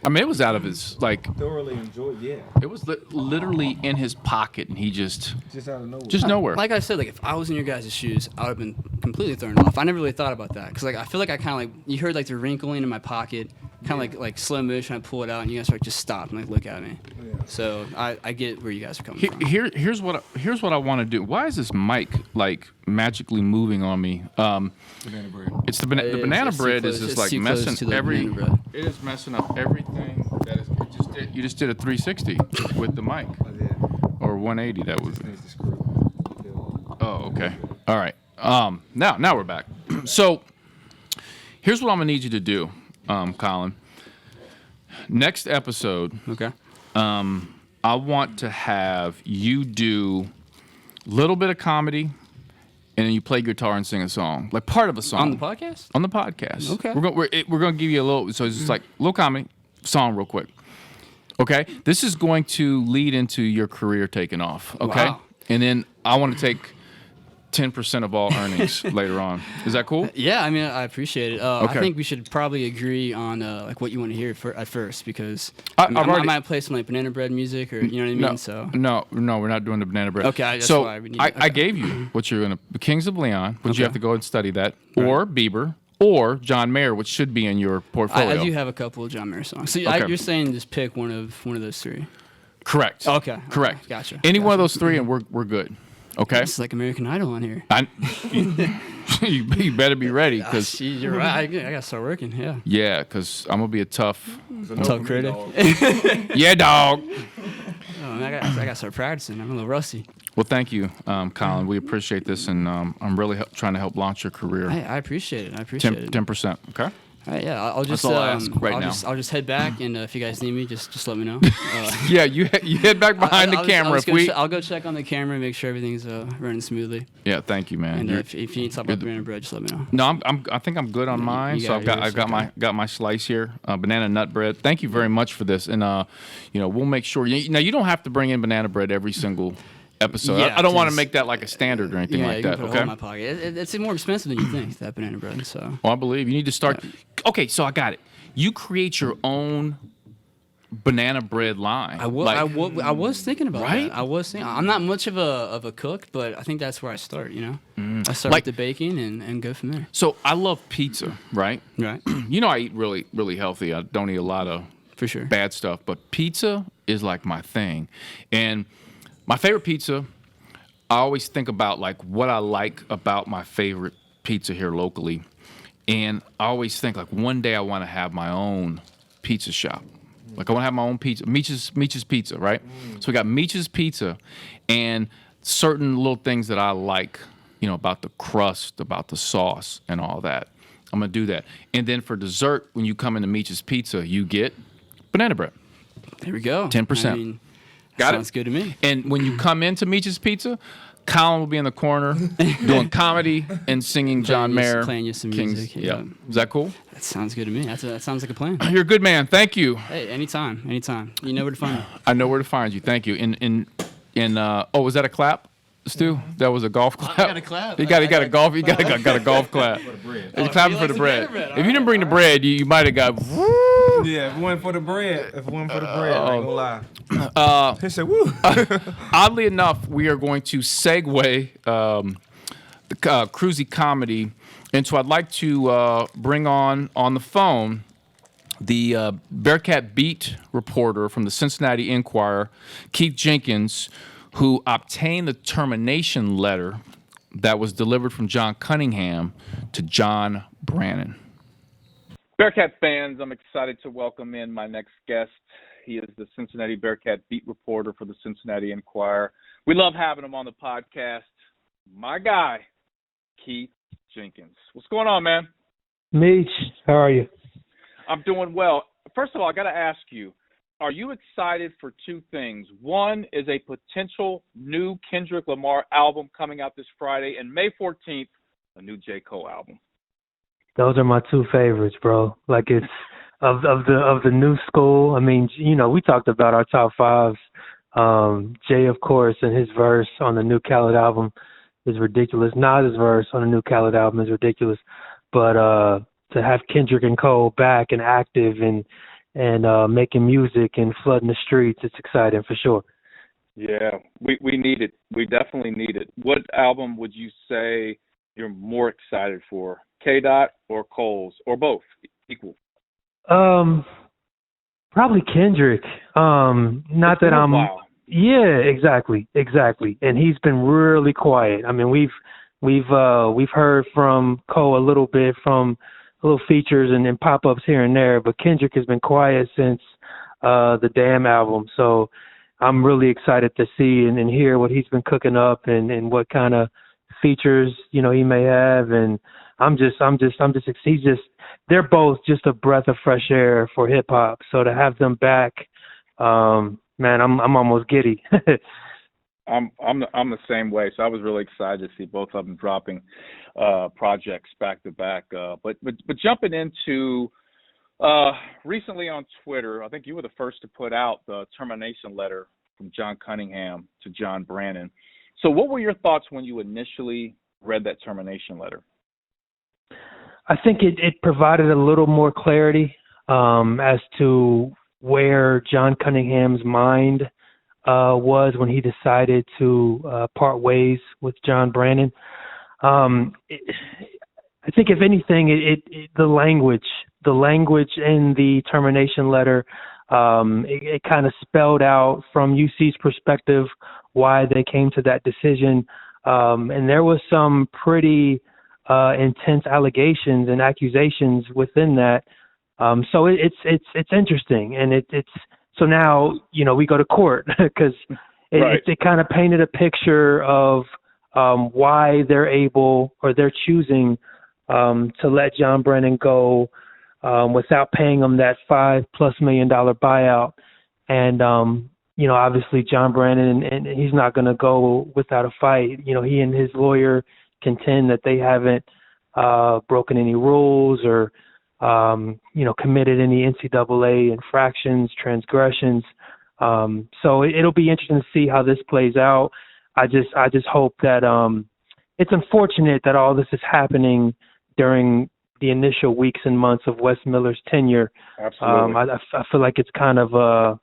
I mean, it was out of his, like, thoroughly enjoy. Yeah. it was literally in his pocket, and he just Just out of nowhere. just nowhere. Like I said, like if I was in your guys' shoes, I would have been completely thrown off. I never really thought about that because like I feel like I kind of like you heard like the wrinkling in my pocket, kind of like slow motion. I pull it out, and you guys are like just stop and like look at me. Yeah. So I get where you guys are coming from. Here's what I want to do. Why is this mic like magically moving on me? Banana bread. It's the banana It's too bread close- is just it's like too close messing to the every. banana bread. It is messing up everything. You just did a 360 with the mic, I did. or 180. That would. Needs to screw. Oh, okay. All right. Now we're back. So here's what I'm gonna need you to do, Colin. Next episode, Okay. I want to have you do a little bit of comedy, and then you play guitar and sing a song, like part of a song On the podcast? On the podcast. Okay. We're gonna give you a little. So it's just like a little comedy song, real quick. Okay. This is going to lead into your career taking off. Okay. Wow. And then I want to take 10% of all earnings later on. Is that cool? Yeah, I mean, I appreciate it. Okay. I think we should probably agree on like what you want to hear at first because I've I already- might play some like banana bread music or you know what I mean. No, So no, we're not doing the banana bread. Okay, that's so why we need- I okay. gave you what you're gonna Kings of Leon, but Okay. you have to go and study that, or Bieber, or John Mayer, which should be in your portfolio. I do have a couple of John Mayer songs. So Okay. you're saying just pick one of those three. Correct. Okay. Correct. Gotcha. Any one of those three, and we're good. Okay. It's like American Idol on here. You better be ready, because You're right. I gotta start working. Yeah. because I'm gonna be a tough. Tough critic. Yeah, dog. Oh, man, I gotta start practicing. I'm a little rusty. Well, thank you, Colin. We appreciate this, and I'm really trying to help launch your career. I appreciate it. I appreciate it. 10%. Okay. All right, yeah, I'll just all I ask right I'll now. I'll just head back, and if you guys need me, just let me know. Yeah, you head back behind the camera. I'll go check on the camera and make sure everything's running smoothly. Yeah, thank you, man. And You're- if you need to talk about banana bread, just let me know. No, I think I'm good on mine. you So got I've got yours, my my slice here, banana nut bread. Thank you very much for this, and we'll make sure. Now you don't have to bring in banana bread every single episode. Yeah, I don't want to just- make that like a standard or anything Yeah, like you that. can put a hole in Okay. my pocket. It's more expensive than you think, that banana bread. So Well, I believe you need to start. Okay, so I got it. You create your own banana bread line. I was thinking about Right? that. I was thinking. I'm not much of a cook, but I think that's where I start. You know, I start Like- with the baking and go from there. So I love pizza, right? Right. You know I eat really really healthy. I don't eat a lot of For sure. bad stuff, but pizza is like my thing. And my favorite pizza, I always think about like what I like about my favorite pizza here locally. And I always think like one day I want to have my own pizza shop. Like I want to have my own pizza, Meach's Pizza, right? So we got Meach's Pizza and certain little things that I like, about the crust, about the sauce and all that. I'm going to do that. And then for dessert, when you come into Meach's Pizza, you get banana bread. There we go. 10%. I mean, Got it? sounds good to me. And when you come into Meach's Pizza, Colin will be in the corner doing comedy and singing John Mayer. Playing you some Kings. music. Yeah. Is that cool? That sounds good to me. That sounds like a plan. You're a good man. Thank you. Hey, anytime. You know where to find me. I know where to find you. Thank you. Was that a clap, Stu? That was a golf clap. got a clap. You got a golf. You got a golf clap. You're clapping for the bread. If you didn't bring the bread, you might have got. Yeah, if it wasn't for the bread, I ain't gonna lie. He said, "Woo." Oddly enough, we are going to segue the Cruzy comedy into. I'd like to bring on the phone the Bearcat beat reporter from the Cincinnati Enquirer, Keith Jenkins, who obtained the termination letter that was delivered from John Cunningham to John Brannen. Bearcat fans, I'm excited to welcome in my next guest. He is the Cincinnati Bearcat beat reporter for the Cincinnati Enquirer. We love having him on the podcast. My guy, Keith Jenkins. What's going on, man? Meach, how are you? I'm doing well. First of all, I got to ask you, are you excited for two things? One is a potential new Kendrick Lamar album coming out this Friday, and May 14th, a new J. Cole album. Those are my two favorites, bro. Like it's of the new school. I mean, we talked about our top fives. Jay, of course, and his verse on the new Khaled album. is ridiculous. Nas's verse on the new Khaled album is ridiculous. But to have Kendrick and Cole back and active and making music and flooding the streets, it's exciting for sure. Yeah, we need it. We definitely need it. What album would you say you're more excited for? K-Dot or Cole's or both equal? Probably Kendrick. Not that I'm. Wow. Yeah, exactly. And he's been really quiet. I mean, we've heard from Cole a little bit from little features and pop-ups here and there, but Kendrick has been quiet since the Damn album. So I'm really excited to see and hear what he's been cooking up and what kind of features, he may have. And they're both just a breath of fresh air for hip hop. So to have them back, man, I'm almost giddy. I'm the same way. So I was really excited to see both of them dropping projects back to back. But jumping into recently on Twitter, I think you were the first to put out the termination letter from John Cunningham to John Brannen. So what were your thoughts when you initially read that termination letter? I think it provided a little more clarity as to where John Cunningham's mind was when he decided to part ways with John Brannen. I think if anything, the language in the termination letter, it kind of spelled out from UC's perspective why they came to that decision. And there was some pretty intense allegations and accusations within that. So it's interesting, and it's so now we go to court because it kind of painted a picture of why they're able or they're choosing to let John Brannen go without paying him that $5+ million buyout. And obviously John Brannen, and he's not going to go without a fight. He and his lawyer contend that they haven't broken any rules or committed any NCAA infractions, transgressions. So it'll be interesting to see how this plays out. I just hope that it's unfortunate that all this is happening during the initial weeks and months of Wes Miller's tenure. Absolutely. I feel like it's kind of a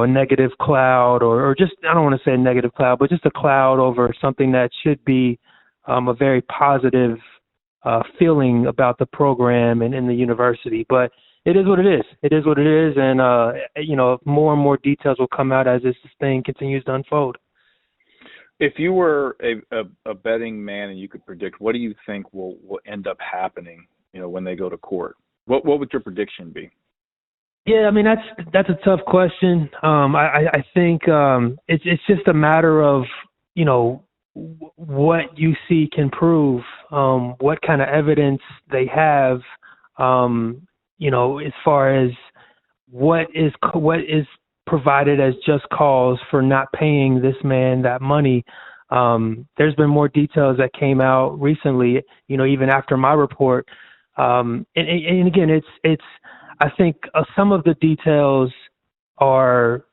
negative cloud or just, I don't want to say a negative cloud, but just a cloud over something that should be a very positive feeling about the program and in the university. But it is what it is. It is what it is. And, more and more details will come out as this thing continues to unfold. If you were a betting man and you could predict, what do you think will end up happening, when they go to court? What would your prediction be? Yeah, I mean, that's a tough question. I think it's just a matter of, what UC can prove, what kind of evidence they have, as far as what is provided as just cause for not paying this man that money. There's been more details that came out recently, even after my report. And again, it's I think some of the details are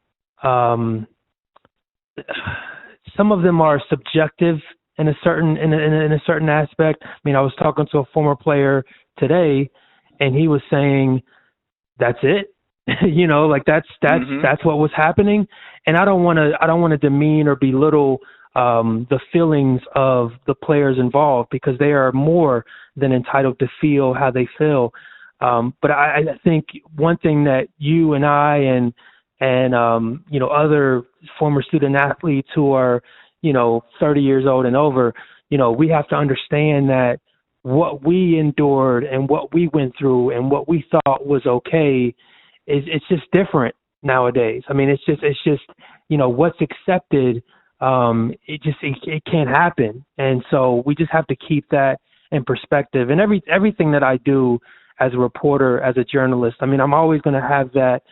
some of them are subjective in a certain aspect. I mean, I was talking to a former player today, and he was saying, "That's it." That's what was happening. And I don't want to demean or belittle the feelings of the players involved, because they are more than entitled to feel how they feel. But I think one thing that you and I and other former student athletes who are 30 years old and over, we have to understand that what we endured and what we went through and what we thought was okay it's just different nowadays. I mean, it's just what's accepted. It can't happen, and so we just have to keep that in perspective. And everything that I do as a reporter, as a journalist, I mean, I'm always going to have that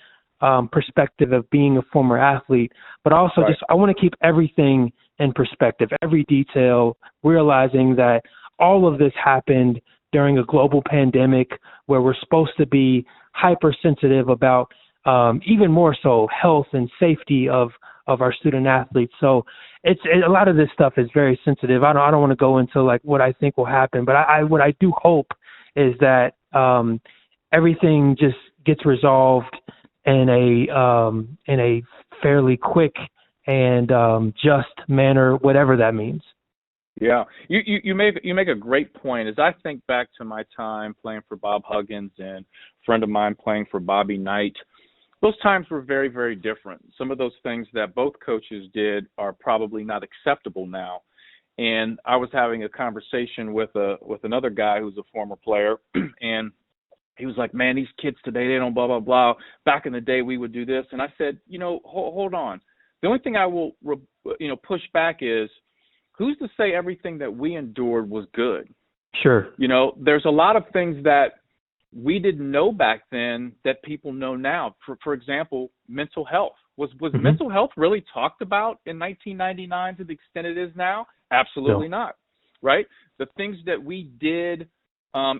perspective of being a former athlete, but also I want to keep everything in perspective, every detail, realizing that all of this happened during a global pandemic where we're supposed to be hypersensitive about even more so health and safety of our student athletes. So a lot of this stuff is very sensitive. I don't want to go into like what I think will happen, but what I do hope is that everything just gets resolved in a fairly quick and just manner, whatever that means. Yeah, you make a great point. As I think back to my time playing for Bob Huggins and a friend of mine playing for Bobby Knight, those times were very, very different. Some of those things that both coaches did are probably not acceptable now. And I was having a conversation with another guy who's a former player, and he was like, "Man, these kids today, they don't blah blah blah. Back in the day, we would do this." And I said, hold on. The only thing I will push back is, who's to say everything that we endured was good? Sure. There's a lot of things that we didn't know back then that people know now. For example, mental health. Was Mm-hmm. mental health really talked about in 1999 to the extent it is now? Absolutely not, right? The things that we did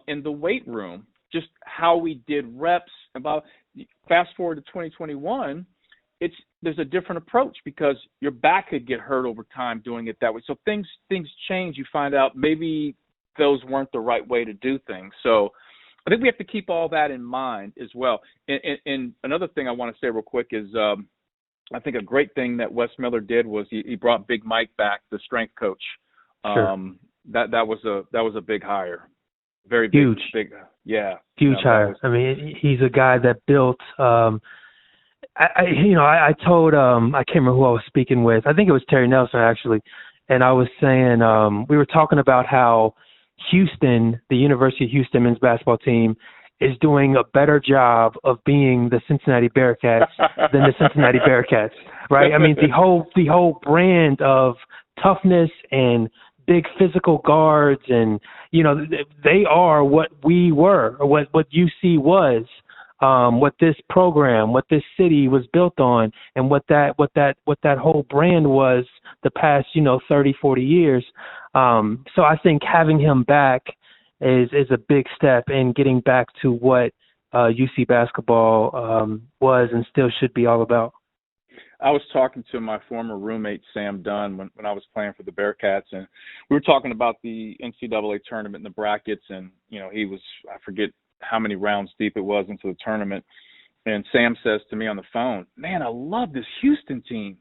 in the weight room, just how we did reps. Fast forward to 2021, there's a different approach because your back could get hurt over time doing it that way. So things change. You find out maybe those weren't the right way to do things. So I think we have to keep all that in mind as well. And another thing I want to say real quick is I think a great thing that Wes Miller did was he brought Big Mike back, the strength coach. Sure. That was a big hire. Very big, Huge. Yeah. Huge hire. I mean, he's a guy that built. I told I can't remember who I was speaking with. I think it was Terry Nelson actually, and I was saying we were talking about how Houston, the University of Houston men's basketball team, is doing a better job of being the Cincinnati Bearcats than the Cincinnati Bearcats, right? I mean, the whole brand of toughness and big physical guards, and they are what we were, or what UC was, what this program, what this city was built on, and what that whole brand was the past 30, 40 years. So I think having him back is a big step in getting back to what UC basketball was and still should be all about. I was talking to my former roommate, Sam Dunn, when I was playing for the Bearcats, and we were talking about the NCAA tournament and the brackets, and, he was, I forget how many rounds deep it was into the tournament, and Sam says to me on the phone, "Man, I love this Houston team.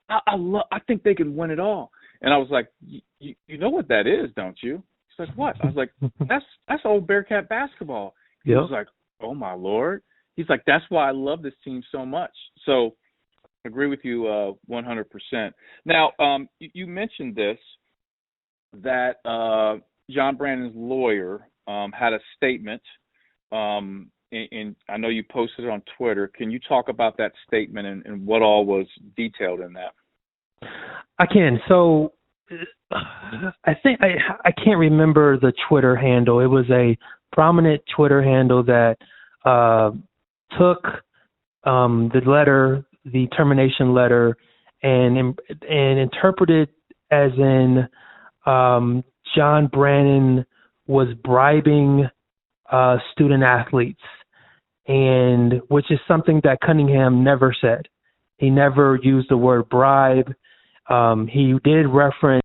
I think they can win it all." And I was like, you know what that is, don't you? He's like, "What?" I was like, that's old Bearcat basketball. He was like, "Oh my Lord." He's like, "That's why I love this team so much." So I agree with you 100%. Now, you mentioned this, that John Brannen's lawyer had a statement, and I know you posted it on Twitter. Can you talk about that statement and what all was detailed in that? I can. So I think I can't remember the Twitter handle. It was a prominent Twitter handle that took the letter, the termination letter, and interpreted as in John Brannen was bribing student athletes, and which is something that Cunningham never said. He never used the word bribe. He did reference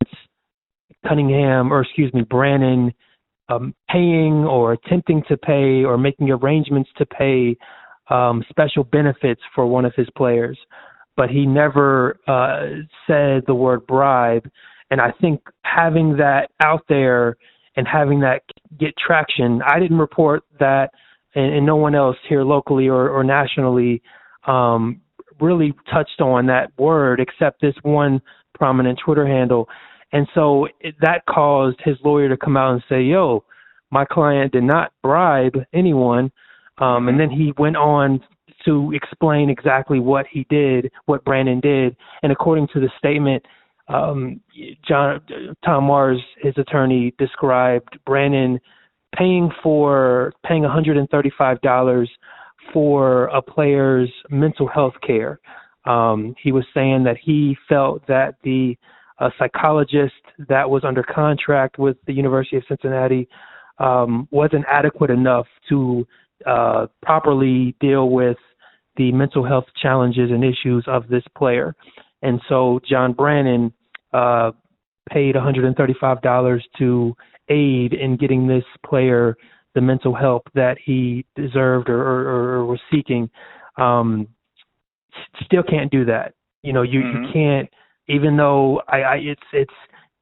Brannen paying or attempting to pay or making arrangements to pay special benefits for one of his players, but he never said the word bribe. And I think having that out there and having that get traction, I didn't report that, and no one else here locally or nationally really touched on that word except this one prominent Twitter handle. And so that caused his lawyer to come out and say, "Yo, my client did not bribe anyone." And then he went on to explain exactly what he did, what Brannen did. And according to the statement, Tom Mars, his attorney, described Brannen paying $135 for a player's mental health care. He was saying that he felt that the psychologist that was under contract with the University of Cincinnati wasn't adequate enough to properly deal with the mental health challenges and issues of this player. And so John Brannen paid $135 to aid in getting this player the mental help that he deserved or was seeking. Still can't do that. You can't, even though it's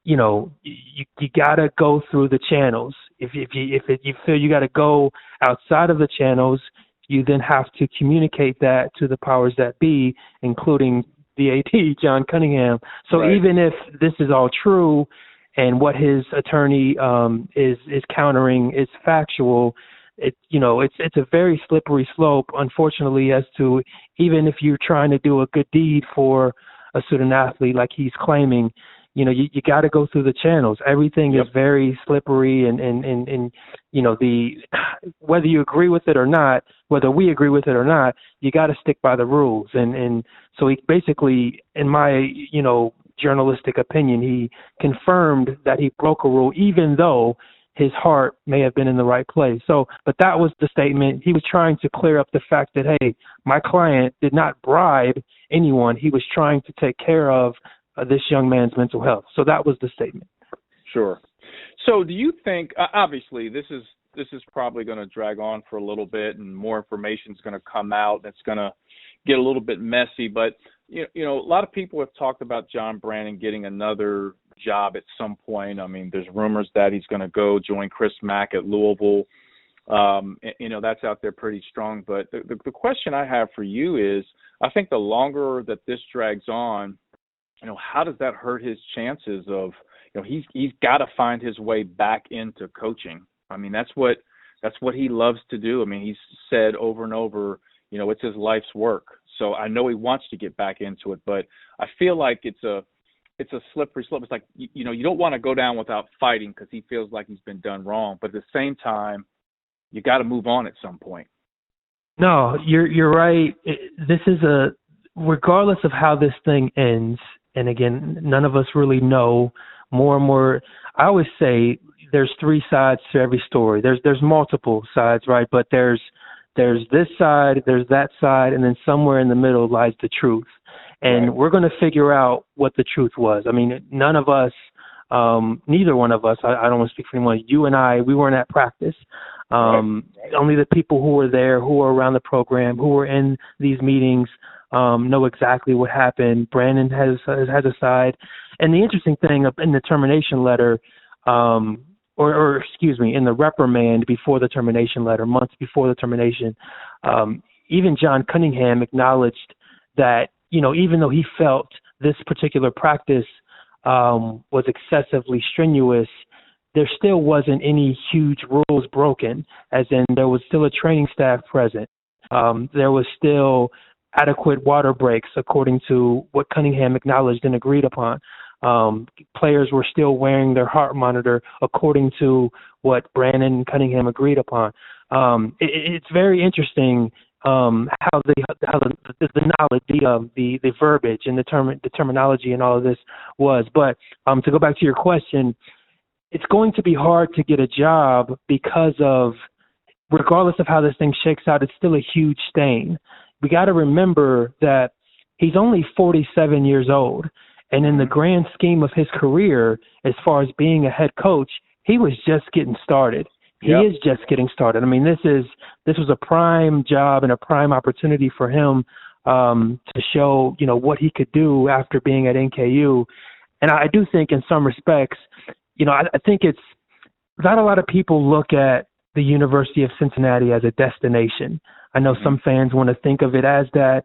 you gotta go through the channels. If you feel you gotta go outside of the channels, you then have to communicate that to the powers that be, including the AD, John Cunningham. So Right. even if this is all true and what his attorney is countering is factual, it's a very slippery slope, unfortunately, as to even if you're trying to do a good deed for a student athlete like he's claiming, you got to go through the channels. Everything is very slippery, and whether you agree with it or not, whether we agree with it or not, you got to stick by the rules. And so he basically, in my journalistic opinion, he confirmed that he broke a rule, even though his heart may have been in the right place. So, but that was the statement. He was trying to clear up the fact that, hey, my client did not bribe anyone. He was trying to take care of this young man's mental health. So that was the statement. Sure. So do you think, obviously, this is probably going to drag on for a little bit, and more information is going to come out that's going to get a little bit messy. But, a lot of people have talked about John Brannen getting another job at some point. I mean, there's rumors that he's going to go join Chris Mack at Louisville. That's out there pretty strong. But the question I have for you is, I think the longer that this drags on, how does that hurt his chances of, he's got to find his way back into coaching. I mean, that's what he loves to do. I mean, he's said over and over, it's his life's work. So I know he wants to get back into it, but I feel like it's a slippery slope. It's like, you don't want to go down without fighting because he feels like he's been done wrong. But at the same time, you got to move on at some point. No, you're right. This is regardless of how this thing ends, and again, none of us really know. More and more, I always say there's three sides to every story. There's multiple sides, right? But there's this side, there's that side, and then somewhere in the middle lies the truth. And Right. We're going to figure out what the truth was. I mean, none of us, neither one of us, I don't want to speak for anyone, you and I, we weren't at practice. Right. Only the people who were there, who were around the program, who were in these meetings, know exactly what happened. Brannen has a side. And the interesting thing in the termination letter, in the reprimand before the termination letter, months before the termination, even John Cunningham acknowledged that, even though he felt this particular practice was excessively strenuous, there still wasn't any huge rules broken, as in there was still a training staff present. There was still adequate water breaks, according to what Cunningham acknowledged and agreed upon. Players were still wearing their heart monitor, according to what Brannen and Cunningham agreed upon. It's very interesting how the knowledge, the verbiage, and the terminology and all of this was. But to go back to your question, it's going to be hard to get a job because of, regardless of how this thing shakes out, it's still a huge stain. We got to remember that he's only 47 years old. And in the grand scheme of his career, as far as being a head coach, he was just getting started. He is just getting started. I mean, this was a prime job and a prime opportunity for him to show, what he could do after being at NKU. And I do think in some respects, I think it's not a lot of people look at the University of Cincinnati as a destination. I know some fans want to think of it as that.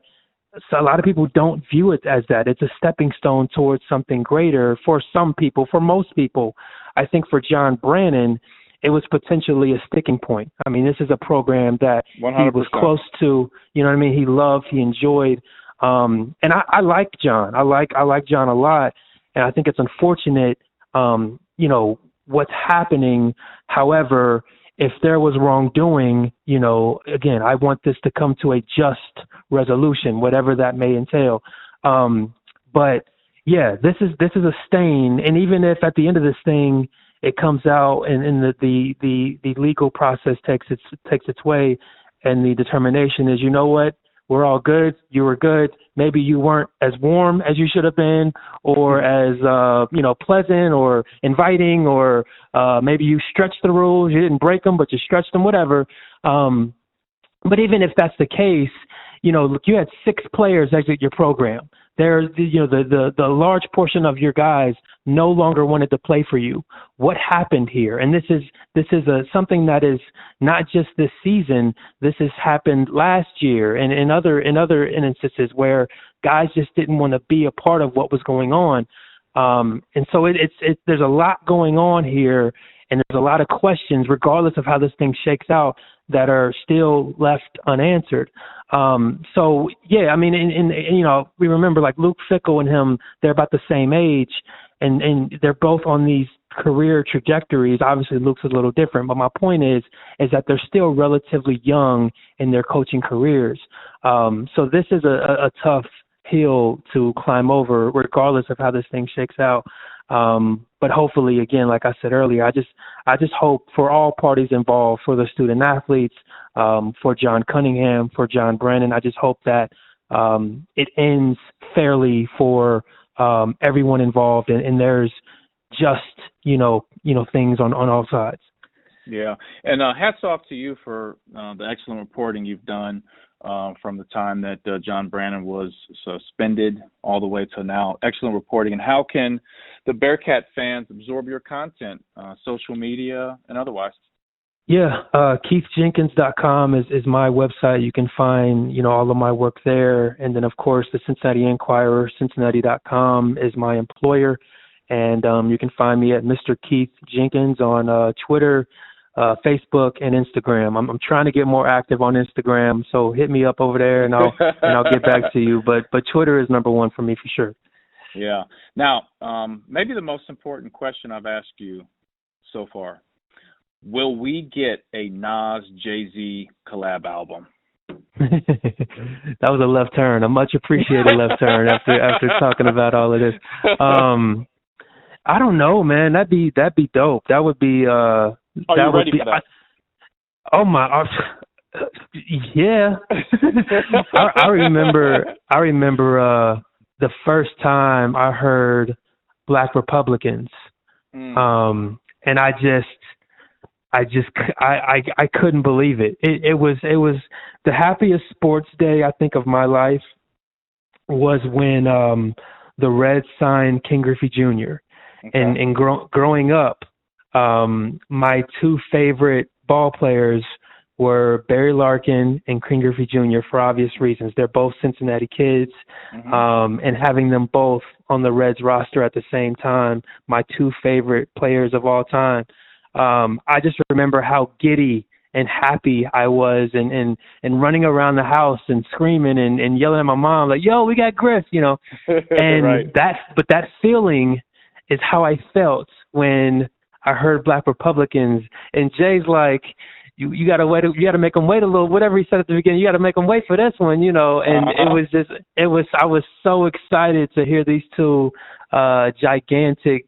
So a lot of people don't view it as that. It's a stepping stone towards something greater for some people. For most people, I think for John Brannen, it was potentially a sticking point. I mean, this is a program that 100%. He was close to. He loved, he enjoyed. And I like John. I like John a lot. And I think it's unfortunate, what's happening. However, if there was wrongdoing, again, I want this to come to a just resolution, whatever that may entail. But yeah, this is a stain. And even if at the end of this thing, it comes out and the legal process takes its way, and the determination is, you know what, we're all good. You were good. Maybe you weren't as warm as you should have been, or as pleasant or inviting, or maybe you stretched the rules. You didn't break them, but you stretched them. Whatever. But even if that's the case, look, you had 6 players exit your program. There's the large portion of your guys no longer wanted to play for you. What happened here? And this is something that is not just this season. This has happened last year and in other instances where guys just didn't want to be a part of what was going on. And so there's a lot going on here, and there's a lot of questions, regardless of how this thing shakes out, that are still left unanswered. So yeah, I mean, we remember like Luke Fickell and him, they're about the same age, and they're both on these career trajectories. Obviously Luke's a little different, but my point is that they're still relatively young in their coaching careers. So this is a tough hill to climb over, regardless of how this thing shakes out. But hopefully, again, like I said earlier, I just hope for all parties involved, for the student athletes, for John Cunningham, for John Brannen, I just hope that it ends fairly for everyone involved, and there's just things on all sides. Yeah, and hats off to you for the excellent reporting you've done from the time that John Brannen was suspended all the way to now. Excellent reporting. And how can the Bearcat fans absorb your content, social media and otherwise? Yeah, KeithJenkins.com is my website. You can find, all of my work there. And then, of course, the Cincinnati Enquirer, Cincinnati.com is my employer. And you can find me at Mr. Keith Jenkins on Twitter, Facebook, and Instagram. I'm trying to get more active on Instagram, so hit me up over there, and I'll get back to you. But Twitter is number one for me for sure. Yeah. Now, maybe the most important question I've asked you so far: will we get a Nas Jay-Z collab album? That was a left turn, a much appreciated left turn after talking about all of this. I don't know, man. That'd be dope. That would be. Are you ready for that? Oh my! Yeah. I remember the first time I heard Black Republicans, and I couldn't believe it. It was the happiest sports day I think of my life was when the Reds signed King Griffey Jr. Okay. And growing up, my 2 favorite ball players were Barry Larkin and King Griffey Jr. for obvious reasons. They're both Cincinnati kids, and having them both on the Reds roster at the same time, my 2 favorite players of all time. I just remember how giddy and happy I was, and running around the house and screaming and yelling at my mom like, "Yo, we got Griff," And right. that feeling is how I felt when I heard Black Republicans, and Jay's like, you gotta wait, you gotta make them wait a little, whatever he said at the beginning, you gotta make them wait for this one, and I was so excited to hear these 2 gigantic,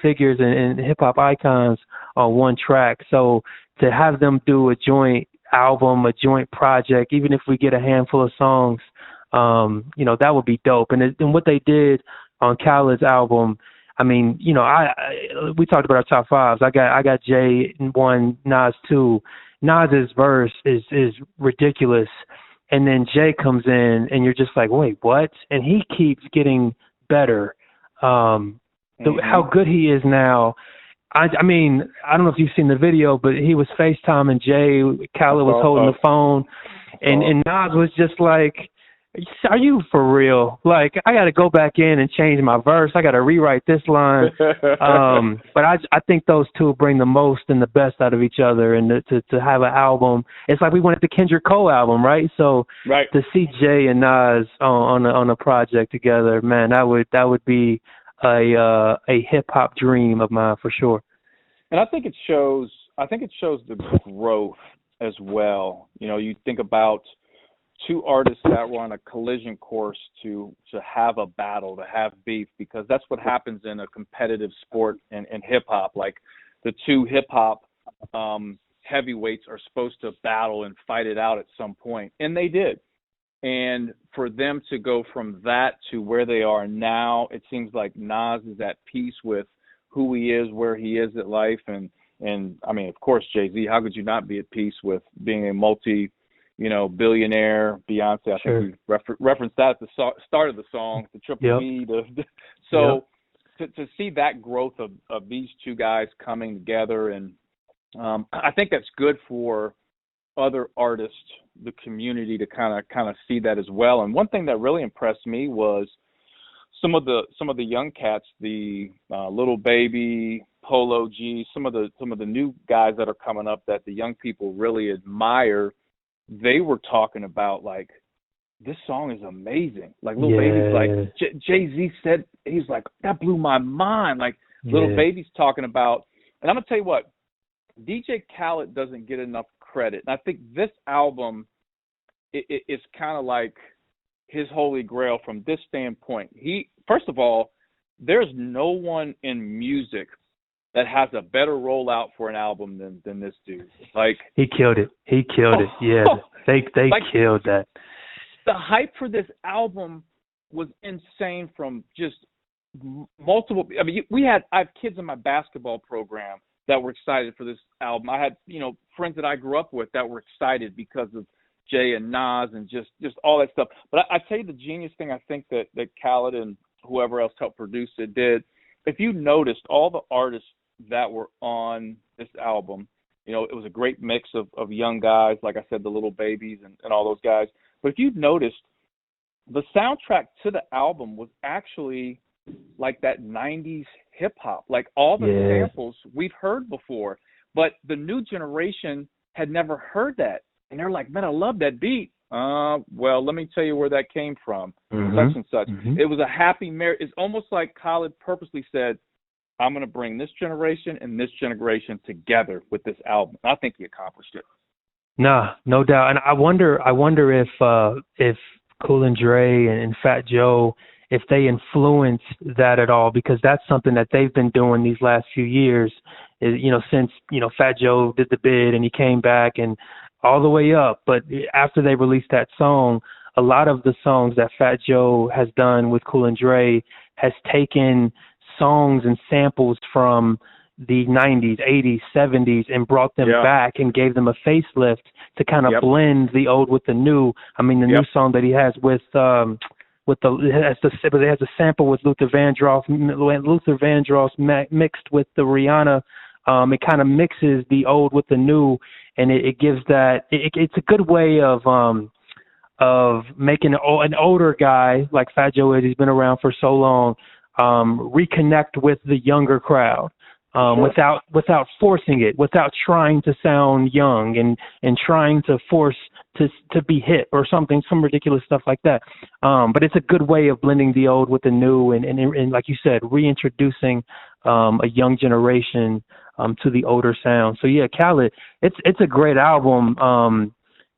figures and hip hop icons on one track. So to have them do a joint album, a joint project, even if we get a handful of songs, that would be dope. And what they did on Khaled's album, I mean, we talked about our top 5s. I got Jay 1, Nas 2. Nas's verse is ridiculous, and then Jay comes in, and you're just like, wait, what? And he keeps getting better. How good he is now. I mean, I don't know if you've seen the video, but he was FaceTiming Jay. Khaled was holding the phone, and Nas was just like, are you for real? Like, I got to go back in and change my verse. I got to rewrite this line. But I think those 2 bring the most and the best out of each other. And to have an album, it's like we wanted the Kendrick Cole album, right? So to see Jay and Nas on a project together, man, that would be a hip hop dream of mine for sure. And I think it shows the growth as well. You think about 2 artists that were on a collision course to have a battle, to have beef, because that's what happens in a competitive sport in hip hop. Like the 2 hip hop heavyweights are supposed to battle and fight it out at some point, and they did. And for them to go from that to where they are now, it seems like Nas is at peace with who he is, where he is at life. And I mean, of course, Jay-Z, how could you not be at peace with being a billionaire? Beyonce, I think we referenced that at the start of the song, the Triple B. So to see that growth of these two guys coming together, and I think that's good for other artists, the community, to kind of see that as well. And one thing that really impressed me was some of the young cats, the Little Baby, Polo G, some of the new guys that are coming up that the young people really admire. They were talking about, like, this song is amazing. Like, Little Baby's like, Jay-Z said, he's like, that blew my mind. Like, Little Baby's talking about, and I'm gonna tell you what, DJ Khaled doesn't get enough credit. And I think this album is kind of like his holy grail from this standpoint. First of all, there's no one in music that has a better rollout for an album than this dude. Like, he killed it. Yeah, they killed that. The hype for this album was insane from just multiple. I mean, I have kids in my basketball program that were excited for this album. I had, friends that I grew up with that were excited because of Jay and Nas and just all that stuff. But I tell you, the genius thing I think that Khaled and whoever else helped produce it did, if you noticed all the artists that were on this album, it was a great mix of young guys, like I said, the Little Babies and all those guys. But if you've noticed, the soundtrack to the album was actually like that 90s hip-hop, like all the samples we've heard before. But the new generation had never heard that. And they're like, man, I love that beat. Well, let me tell you where that came from, such and such. It was a happy marriage. It's almost like Khaled purposely said, I'm going to bring this generation and this generation together with this album. I think he accomplished it. Nah, no doubt. And I wonder if Cool and Dre and Fat Joe, if they influenced that at all, because that's something that they've been doing these last few years, since, Fat Joe did the bid and he came back and all the way up. But after they released that song, a lot of the songs that Fat Joe has done with Cool and Dre has taken songs and samples from the 90s, 80s, 70s and brought them back and gave them a facelift to kind of blend the old with the new. I mean, the new song that he has it has a sample with Luther Vandross mixed with the Rihanna. It kind of mixes the old with the new, and it gives that. It's a good way of making an older guy like Fat Joe is. He's been around for so long. Reconnect with the younger crowd. Without forcing it, without trying to sound young and trying to force to be hip or something, some ridiculous stuff like that. But it's a good way of blending the old with the new and like you said, reintroducing a young generation to the older sound. So yeah, Khaled, it's a great album.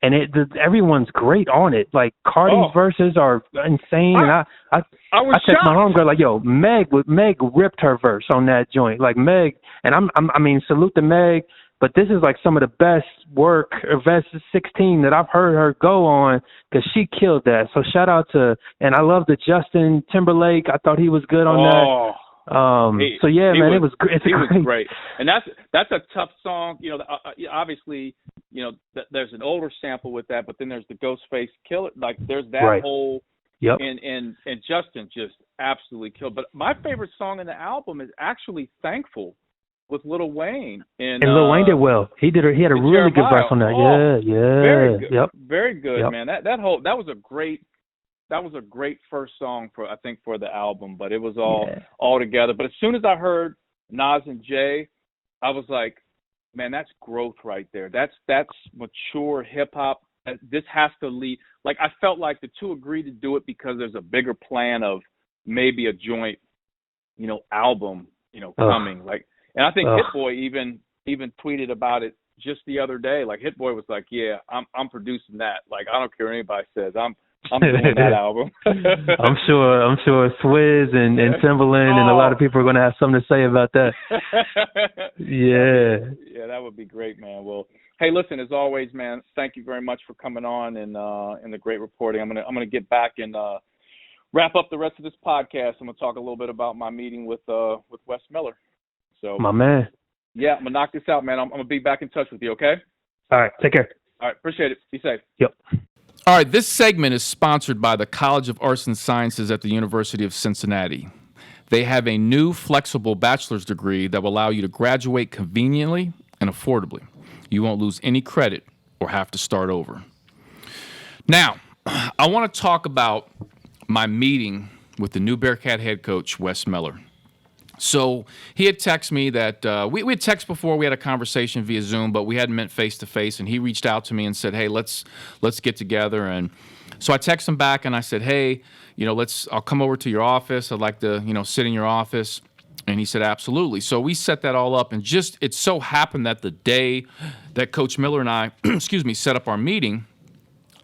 And everyone's great on it. Like Cardi's verses are insane. And I text my homegirl like, yo, Meg ripped her verse on that joint. Like Meg, and I mean, salute to Meg. But this is like some of the best work of best 16 that I've heard her go on because she killed that. So shout out to, and I love the Justin Timberlake. I thought he was good on that. So yeah, man, it was great. He was great, and that's a tough song. Obviously, there's an older sample with that, but then there's the Ghostface Killer. Like there's that whole. Yep. And Justin just absolutely killed. But my favorite song in the album is actually "Thankful" with Lil Wayne. And Lil Wayne did well. He had a really good verse on that. Very good. Yep. Very good, man. That was a great first song for the album, but it was all together. But as soon as I heard Nas and Jay, I was like, man, that's growth right there. That's mature hip hop. This has to lead. Like I felt like the two agreed to do it because there's a bigger plan of maybe a joint, album, coming. Like, and I think Hit Boy even tweeted about it just the other day. Like Hit Boy was like, yeah, I'm producing that. Like I don't care what anybody says. I'm doing that album. I'm sure Swizz and Timbaland and a lot of people are going to have something to say about that. Yeah. Yeah, that would be great, man. Well, Hey, listen, as always, man, thank you very much for coming on and the great reporting. I'm gonna get back and wrap up the rest of this podcast. I'm gonna talk a little bit about my meeting with Wes Miller. So, My man. yeah, I'm gonna knock this out, man. I'm gonna be back in touch with you. Okay? All right. Take care. All right. Appreciate it. Be safe. Yep. All right, this segment is sponsored by the College of Arts and Sciences at the University of Cincinnati. They have a new flexible bachelor's degree that will allow you to graduate conveniently and affordably. You won't lose any credit or have to start over. Now, I want to talk about my meeting with the new Bearcat head coach, Wes Miller. So he had texted me that we had texted before. We had a conversation via Zoom, but we hadn't met face to face. And he reached out to me and said, "Hey, let's get together." And so I texted him back and I said, "Hey, I'll come over to your office. I'd like to, sit in your office." And he said, "Absolutely." So we set that all up. And just it so happened that the day that Coach Miller and I, set up our meeting,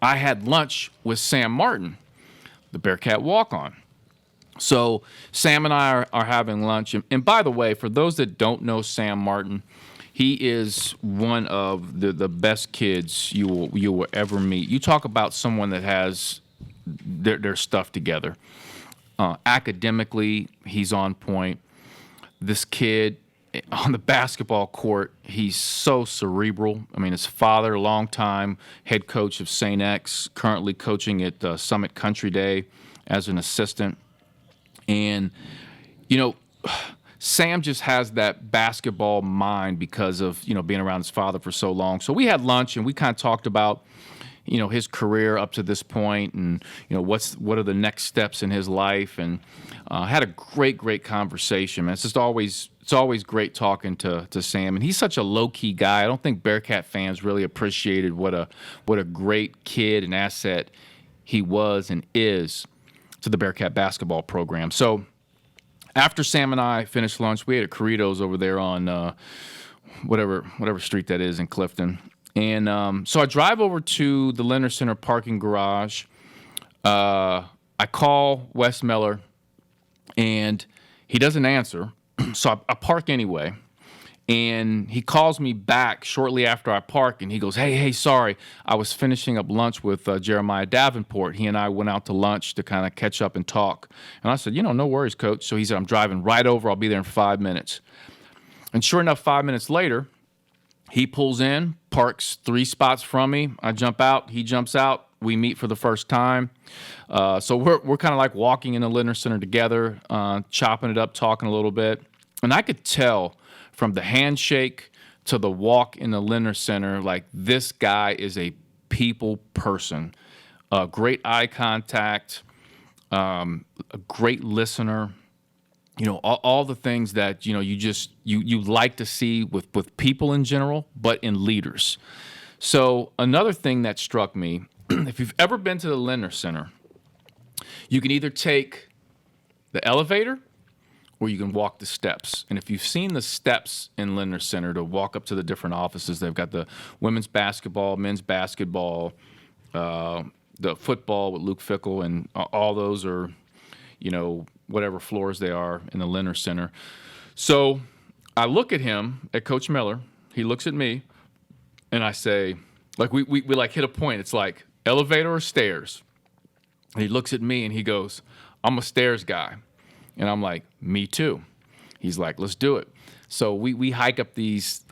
I had lunch with Sam Martin, the Bearcat walk-on. So Sam and I are having lunch. And by the way, for those that don't know Sam Martin, he is one of the best kids you will ever meet. You talk about someone that has their stuff together. Academically, he's on point. This kid on the basketball court, he's so cerebral. I mean, his father, longtime head coach of St. X, currently coaching at Summit Country Day as an assistant. And, Sam just has that basketball mind because of, being around his father for so long. So we had lunch and we kind of talked about, his career up to this point and, what are the next steps in his life, and had a great conversation, man. It's always great talking to Sam, and he's such a low-key guy. I don't think Bearcat fans really appreciated what a great kid and asset he was and is to the Bearcat basketball program. So after Sam and I finished lunch, we ate at Corritos over there on whatever street that is in Clifton. And so I drive over to the Leonard Center parking garage. I call Wes Miller, and he doesn't answer. So I park anyway. And he calls me back shortly after I park, and he goes, hey, sorry. I was finishing up lunch with Jeremiah Davenport. He and I went out to lunch to kind of catch up and talk. And I said, no worries, Coach. So he said, I'm driving right over. I'll be there in 5 minutes. And sure enough, 5 minutes later, he pulls in, parks 3 spots from me. I jump out. He jumps out. We meet for the first time. So we're kind of like walking in the Leonard Center together, chopping it up, talking a little bit. And I could tell from the handshake to the walk in the Leonard Center, like this guy is a people person. Great eye contact, a great listener. All the things that you like to see with people in general, but in leaders. So another thing that struck me, if you've ever been to the Leonard Center, you can either take the elevator or you can walk the steps. And if you've seen the steps in Leonard Center to walk up to the different offices, they've got the women's basketball, men's basketball, the football with Luke Fickle, and all those are, whatever floors they are in the Leonard Center. So I look at him, at Coach Miller. He looks at me, and I say, like we like hit a point. It's like elevator or stairs. And he looks at me and he goes, "I'm a stairs guy." And I'm like, "Me too." He's like, "Let's do it." So we hike up these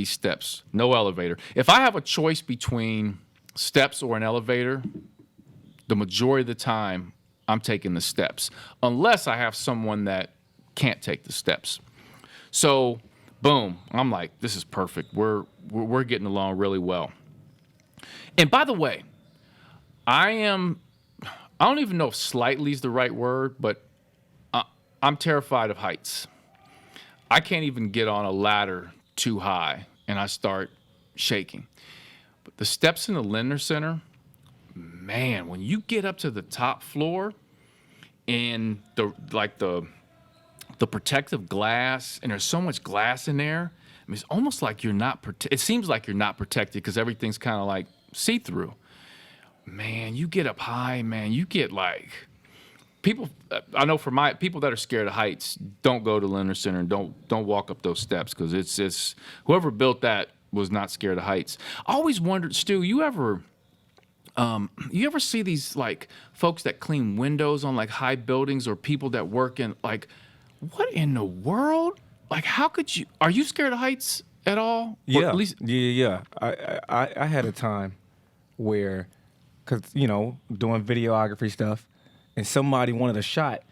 steps. No elevator. If I have a choice between steps or an elevator, the majority of the time I'm taking the steps, unless I have someone that can't take the steps. So, boom, I'm like, this is perfect. We're getting along really well. And by the way, I don't even know if slightly is the right word, but I'm terrified of heights. I can't even get on a ladder too high, and I start shaking. But the steps in the Leonard Center, man, when you get up to the top floor and the protective glass, and there's so much glass in there, I mean, it's almost like you're not it seems like you're not protected because everything's kind of like see-through. Man, you get up high, man, you get like people. I know for my people that are scared of heights, don't go to Leonard Center and don't walk up those steps, because it's whoever built that was not scared of heights. I always wondered, Stu, you ever see these like folks that clean windows on like high buildings, or people that work in like, what in the world? Like, how could you? Are you scared of heights at all? Or Yeah, at least, yeah. I had a time where, cause doing videography stuff, and somebody wanted a shot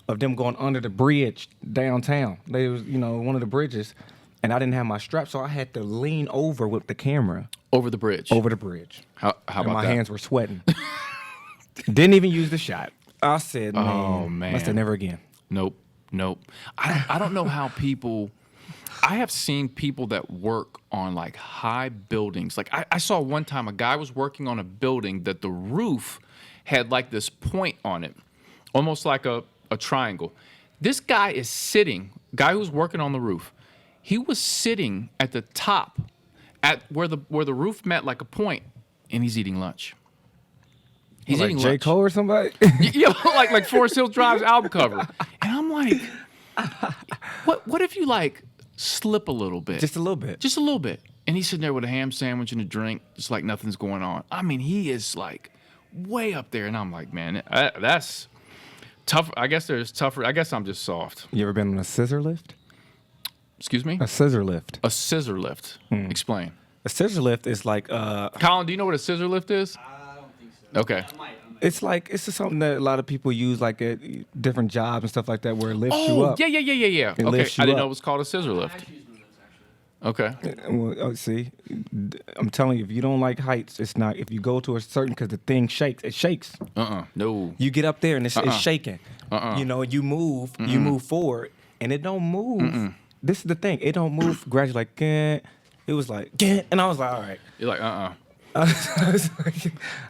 of them going under the bridge downtown. They was one of the bridges, and I didn't have my strap, so I had to lean over with the camera over the bridge. over the bridge. How And about my that? hands were sweating. Didn't even use the shot. I said, man, Oh, man. must have never again. Nope. I don't know how people. I have seen people that work on like high buildings. Like I saw one time a guy was working on a building that the roof had like this point on it, almost like a triangle. This guy is sitting. Guy who's working on the roof. He was sitting at the top, at where the roof met like a point, and he's eating lunch. He's Like eating J. lunch. Cole or somebody? Yeah, like Forest Hills Drive's album cover. And I'm like, what if you like slip a little bit? Just a little bit. Just a little bit. And he's sitting there with a ham sandwich and a drink, just like nothing's going on. I mean, he is like way up there. And I'm like, man, that's tough. I guess there's tougher. I guess I'm just soft. You ever been on a scissor lift? Excuse me? A scissor lift. A scissor lift. Explain. A scissor lift is like Colin, do you know what a scissor lift is? I don't think so. Okay. I might. it's just something that a lot of people use like at different jobs and stuff like that, where it lifts you Oh, up. yeah. It Okay, lifts I you didn't know up. it was called a scissor lift. Actually, use one of those actually. Okay. Well, see, I'm telling you, if you don't like heights, it's not. If you go to a certain, because the thing shakes, it shakes. No. You get up there and it's shaking. You move forward, and it don't move. This is the thing, it don't move gradually. Like, it was like, and I was like, all right. You're like, I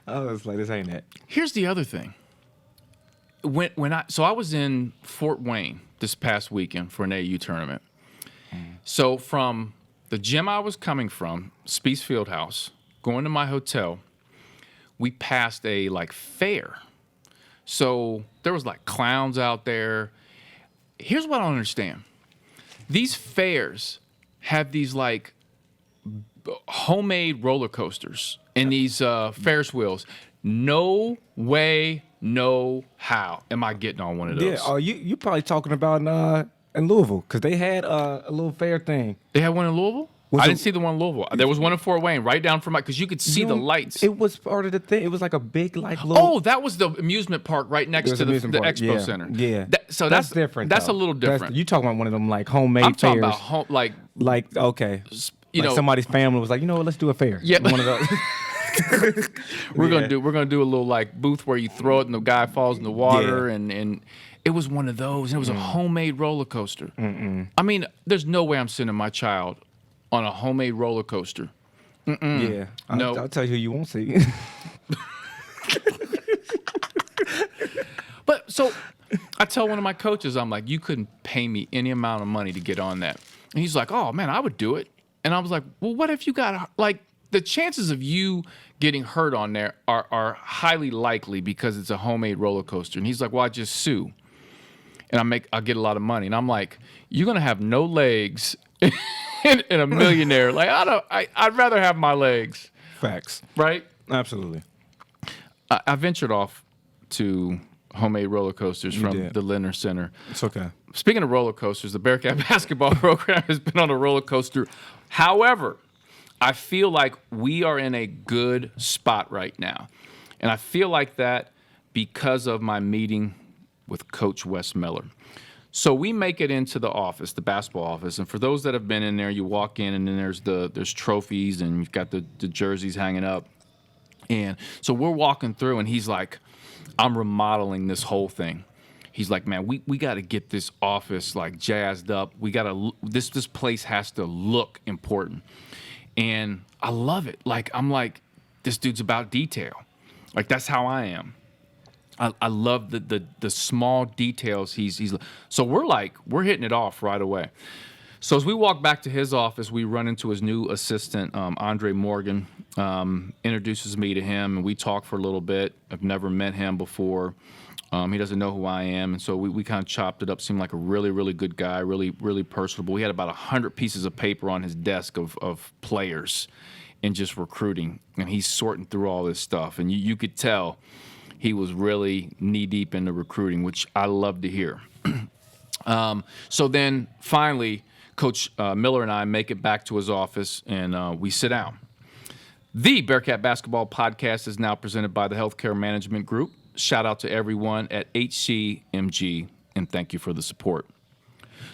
was like, this ain't it. Here's the other thing. I was in Fort Wayne this past weekend for an AU tournament. So from the gym I was coming from, Spies Fieldhouse, going to my hotel, we passed a like fair. So there was like clowns out there. Here's what I don't understand. These fairs have these like homemade roller coasters and these Ferris wheels. No way, no how am I getting on one of those. Yeah, oh, you probably talking about in Louisville, because they had a little fair thing. They had one in Louisville? I didn't see the one in Louisville. There was one in Fort Wayne, right down from because you could see the lights. It was part of the thing. It was like a big little. Oh, that was the amusement park right next to the expo center. Yeah, So that's different. That's though. a little different. You talking about one of them like homemade I'm talking fairs? about home, like okay, you know, somebody's family was like, let's do a fair. Yeah. One of those. we're gonna do a little like booth where you throw it and the guy falls in the water and it was one of those. And it was a homemade roller coaster. I mean, there's no way I'm sending my child on a homemade roller coaster. Yeah, No. I'll tell you who you won't see. But so I tell one of my coaches, I'm like, you couldn't pay me any amount of money to get on that. And he's like, oh man, I would do it. And I was like, well, what if you got like the chances of you getting hurt on there are highly likely because it's a homemade roller coaster. And he's like, well, I just sue. And I'll get a lot of money. And I'm like, you're gonna have no legs and a millionaire. Like I'd rather have my legs. Facts. Right? Absolutely. I ventured off to homemade roller coasters from did. the Lindner Center. It's okay. Speaking of roller coasters, the Bearcat basketball program has been on a roller coaster. However, I feel like we are in a good spot right now. And I feel like that because of my meeting with Coach Wes Miller. So we make it into the office, the basketball office. And for those that have been in there, you walk in and then there's trophies and you've got the jerseys hanging up. And so we're walking through and he's like, I'm remodeling this whole thing. He's like, man, we got to get this office like jazzed up. We got to this place has to look important. And I love it. Like I'm like, this dude's about detail. Like that's how I am. I love the small details. He's so we're hitting it off right away. So as we walk back to his office, we run into his new assistant, Andre Morgan, introduces me to him, and we talk for a little bit. I've never met him before. He doesn't know who I am, and so we kind of chopped it up. Seemed like a really, really good guy, really, really personable. He had about 100 pieces of paper on his desk of players and just recruiting, and he's sorting through all this stuff. And you could tell he was really knee-deep into recruiting, which I love to hear. So then finally, Coach Miller and I make it back to his office, and we sit down. The Bearcat Basketball Podcast is now presented by the Healthcare Management Group. Shout out to everyone at HCMG, and thank you for the support.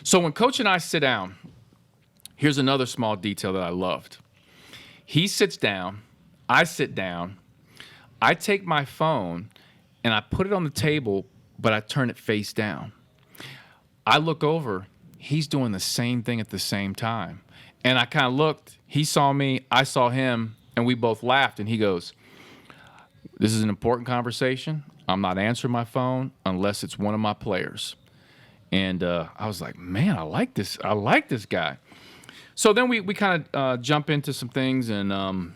So when Coach and I sit down, here's another small detail that I loved. He sits down, I sit down, I take my phone, and I put it on the table, but I turn it face down. I look over, he's doing the same thing at the same time. And I kind of looked, he saw me, I saw him, and we both laughed, and he goes, "This is an important conversation. I'm not answering my phone unless it's one of my players." And I was like, man, I like this guy. So then we kind of jump into some things, and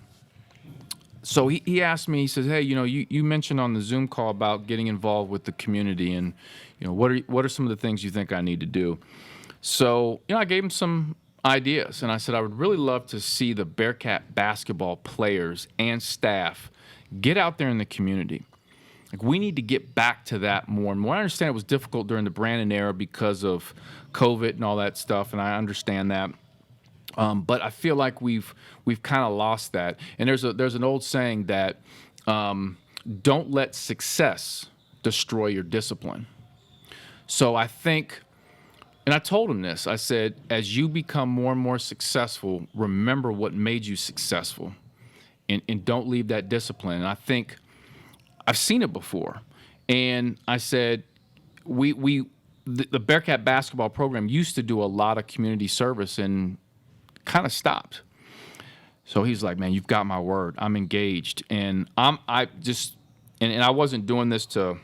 so he asked me, he says, "Hey, you mentioned on the Zoom call about getting involved with the community, and what are some of the things you think I need to do?" So I gave him some ideas, and I said I would really love to see the Bearcat basketball players and staff get out there in the community. Like, we need to get back to that more and more. I understand it was difficult during the Brannen era because of COVID and all that stuff, and I understand that. But I feel like we've kind of lost that. And there's an old saying that don't let success destroy your discipline. So I think, and I told him this, I said, as you become more and more successful, remember what made you successful, and don't leave that discipline. And I think I've seen it before. And I said, the Bearcat basketball program used to do a lot of community service and kind of stopped. So he's like, "Man, you've got my word. I'm engaged." And I wasn't doing this to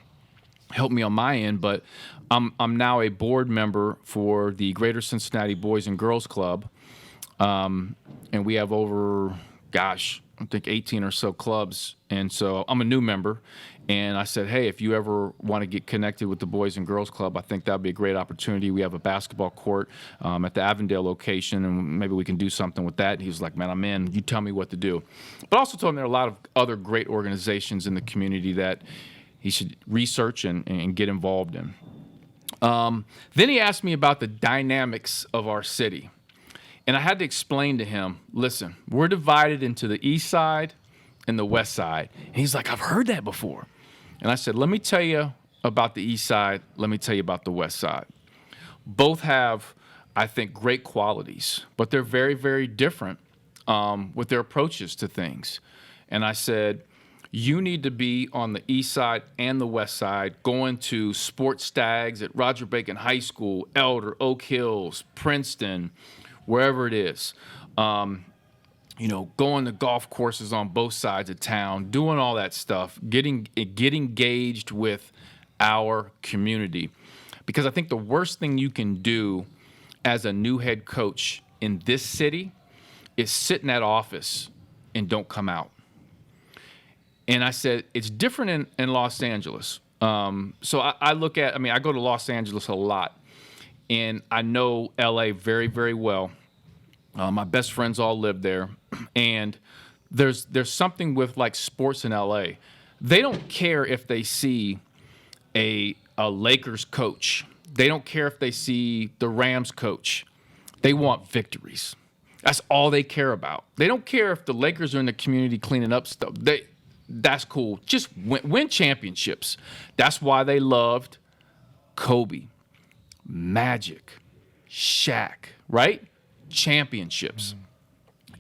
help me on my end, but I'm now a board member for the Greater Cincinnati Boys and Girls Club. And we have over, I think 18 or so clubs. And so I'm a new member. And I said, "Hey, if you ever want to get connected with the Boys and Girls Club, I think that would be a great opportunity. We have a basketball court at the Avondale location, and maybe we can do something with that." And he was like, "Man, I'm in. You tell me what to do." But I also told him there are a lot of other great organizations in the community that he should research and get involved in. Then he asked me about the dynamics of our city. And I had to explain to him, listen, we're divided into the east side and the west side. And he's like, "I've heard that before." And I said, "Let me tell you about the east side. Let me tell you about the west side." Both have, I think, great qualities, but they're very, very different with their approaches to things. And I said, you need to be on the east side and the west side, going to sports stags at Roger Bacon High School, Elder, Oak Hills, Princeton, wherever it is. Going to golf courses on both sides of town, doing all that stuff, get engaged with our community. Because I think the worst thing you can do as a new head coach in this city is sit in that office and don't come out. And I said, it's different in Los Angeles. So I go to Los Angeles a lot, and I know LA very, very well. My best friends all live there, and there's something with like sports in LA. They don't care if they see a Lakers coach. They don't care if they see the Rams coach. They want victories. That's all they care about. They don't care if the Lakers are in the community cleaning up stuff. That's cool. Just win championships. That's why they loved Kobe, Magic, Shaq, right? Championships.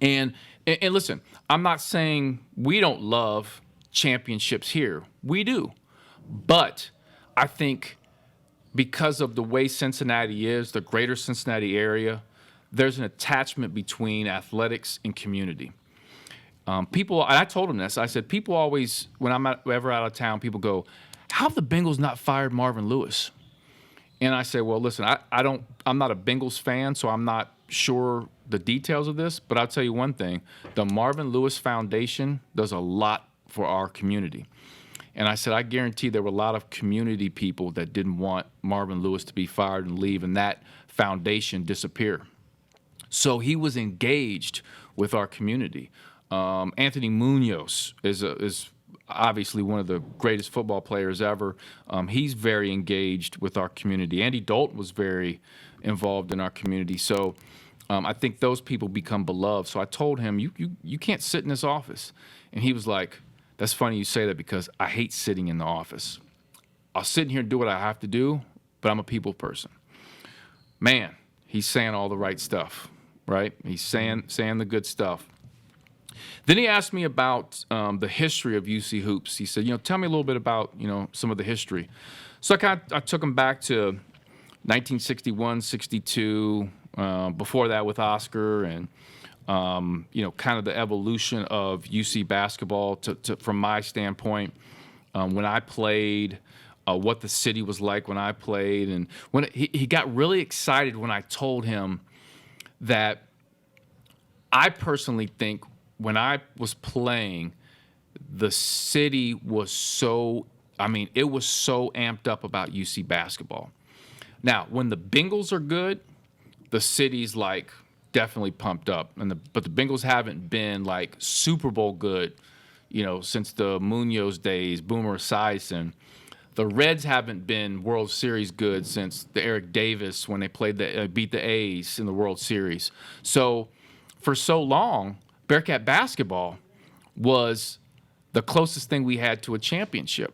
And listen, I'm not saying we don't love championships here. We do. But I think because of the way Cincinnati is, the greater Cincinnati area, there's an attachment between athletics and community. I told them this. I said, people always, when I'm ever out of town, people go, "How have the Bengals not fired Marvin Lewis?" And I say, well, listen, I'm not a Bengals fan, so I'm not sure the details of this, but I'll tell you one thing. The Marvin Lewis Foundation does a lot for our community. And I said, I guarantee there were a lot of community people that didn't want Marvin Lewis to be fired and leave and that foundation disappear. So he was engaged with our community. Anthony Munoz is obviously one of the greatest football players ever. He's very engaged with our community. Andy Dalton was very involved in our community. So I think those people become beloved. So I told him, you can't sit in this office. And he was like, that's funny you say that because I hate sitting in the office. I'll sit in here and do what I have to do, but I'm a people person. Man, he's saying all the right stuff, right? He's saying the good stuff. Then he asked me about the history of UC hoops. He said, tell me a little bit about, some of the history. So I took him back to 1961, 62, before that with Oscar and, kind of the evolution of UC basketball from my standpoint. When I played, what the city was like when I played. And when he got really excited when I told him that I personally think when I was playing, the city was it was so amped up about UC basketball. Now, when the Bengals are good, the city's like definitely pumped up. But the Bengals haven't been like Super Bowl good, since the Munoz days, Boomer Esiason. The Reds haven't been World Series good since the Eric Davis when they beat the A's in the World Series. So for so long, Bearcat basketball was the closest thing we had to a championship.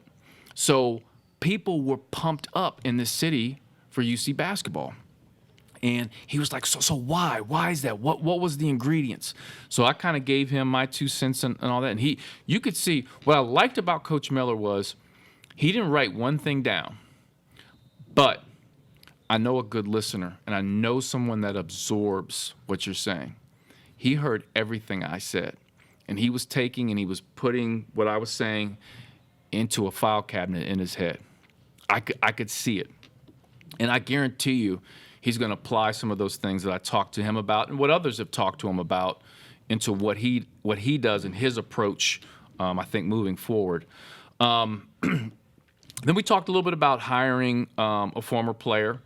So people were pumped up in this city for UC basketball. And he was like, so why? Why is that? What was the ingredients? So I kind of gave him my 2 cents and all that. And you could see what I liked about Coach Miller was he didn't write one thing down. But I know a good listener, and I know someone that absorbs what you're saying. He heard everything I said, and he was taking and he was putting what I was saying into a file cabinet in his head. I could see it. And I guarantee you he's going to apply some of those things that I talked to him about and what others have talked to him about into what he does in his approach, I think, moving forward. Then we talked a little bit about hiring a former player,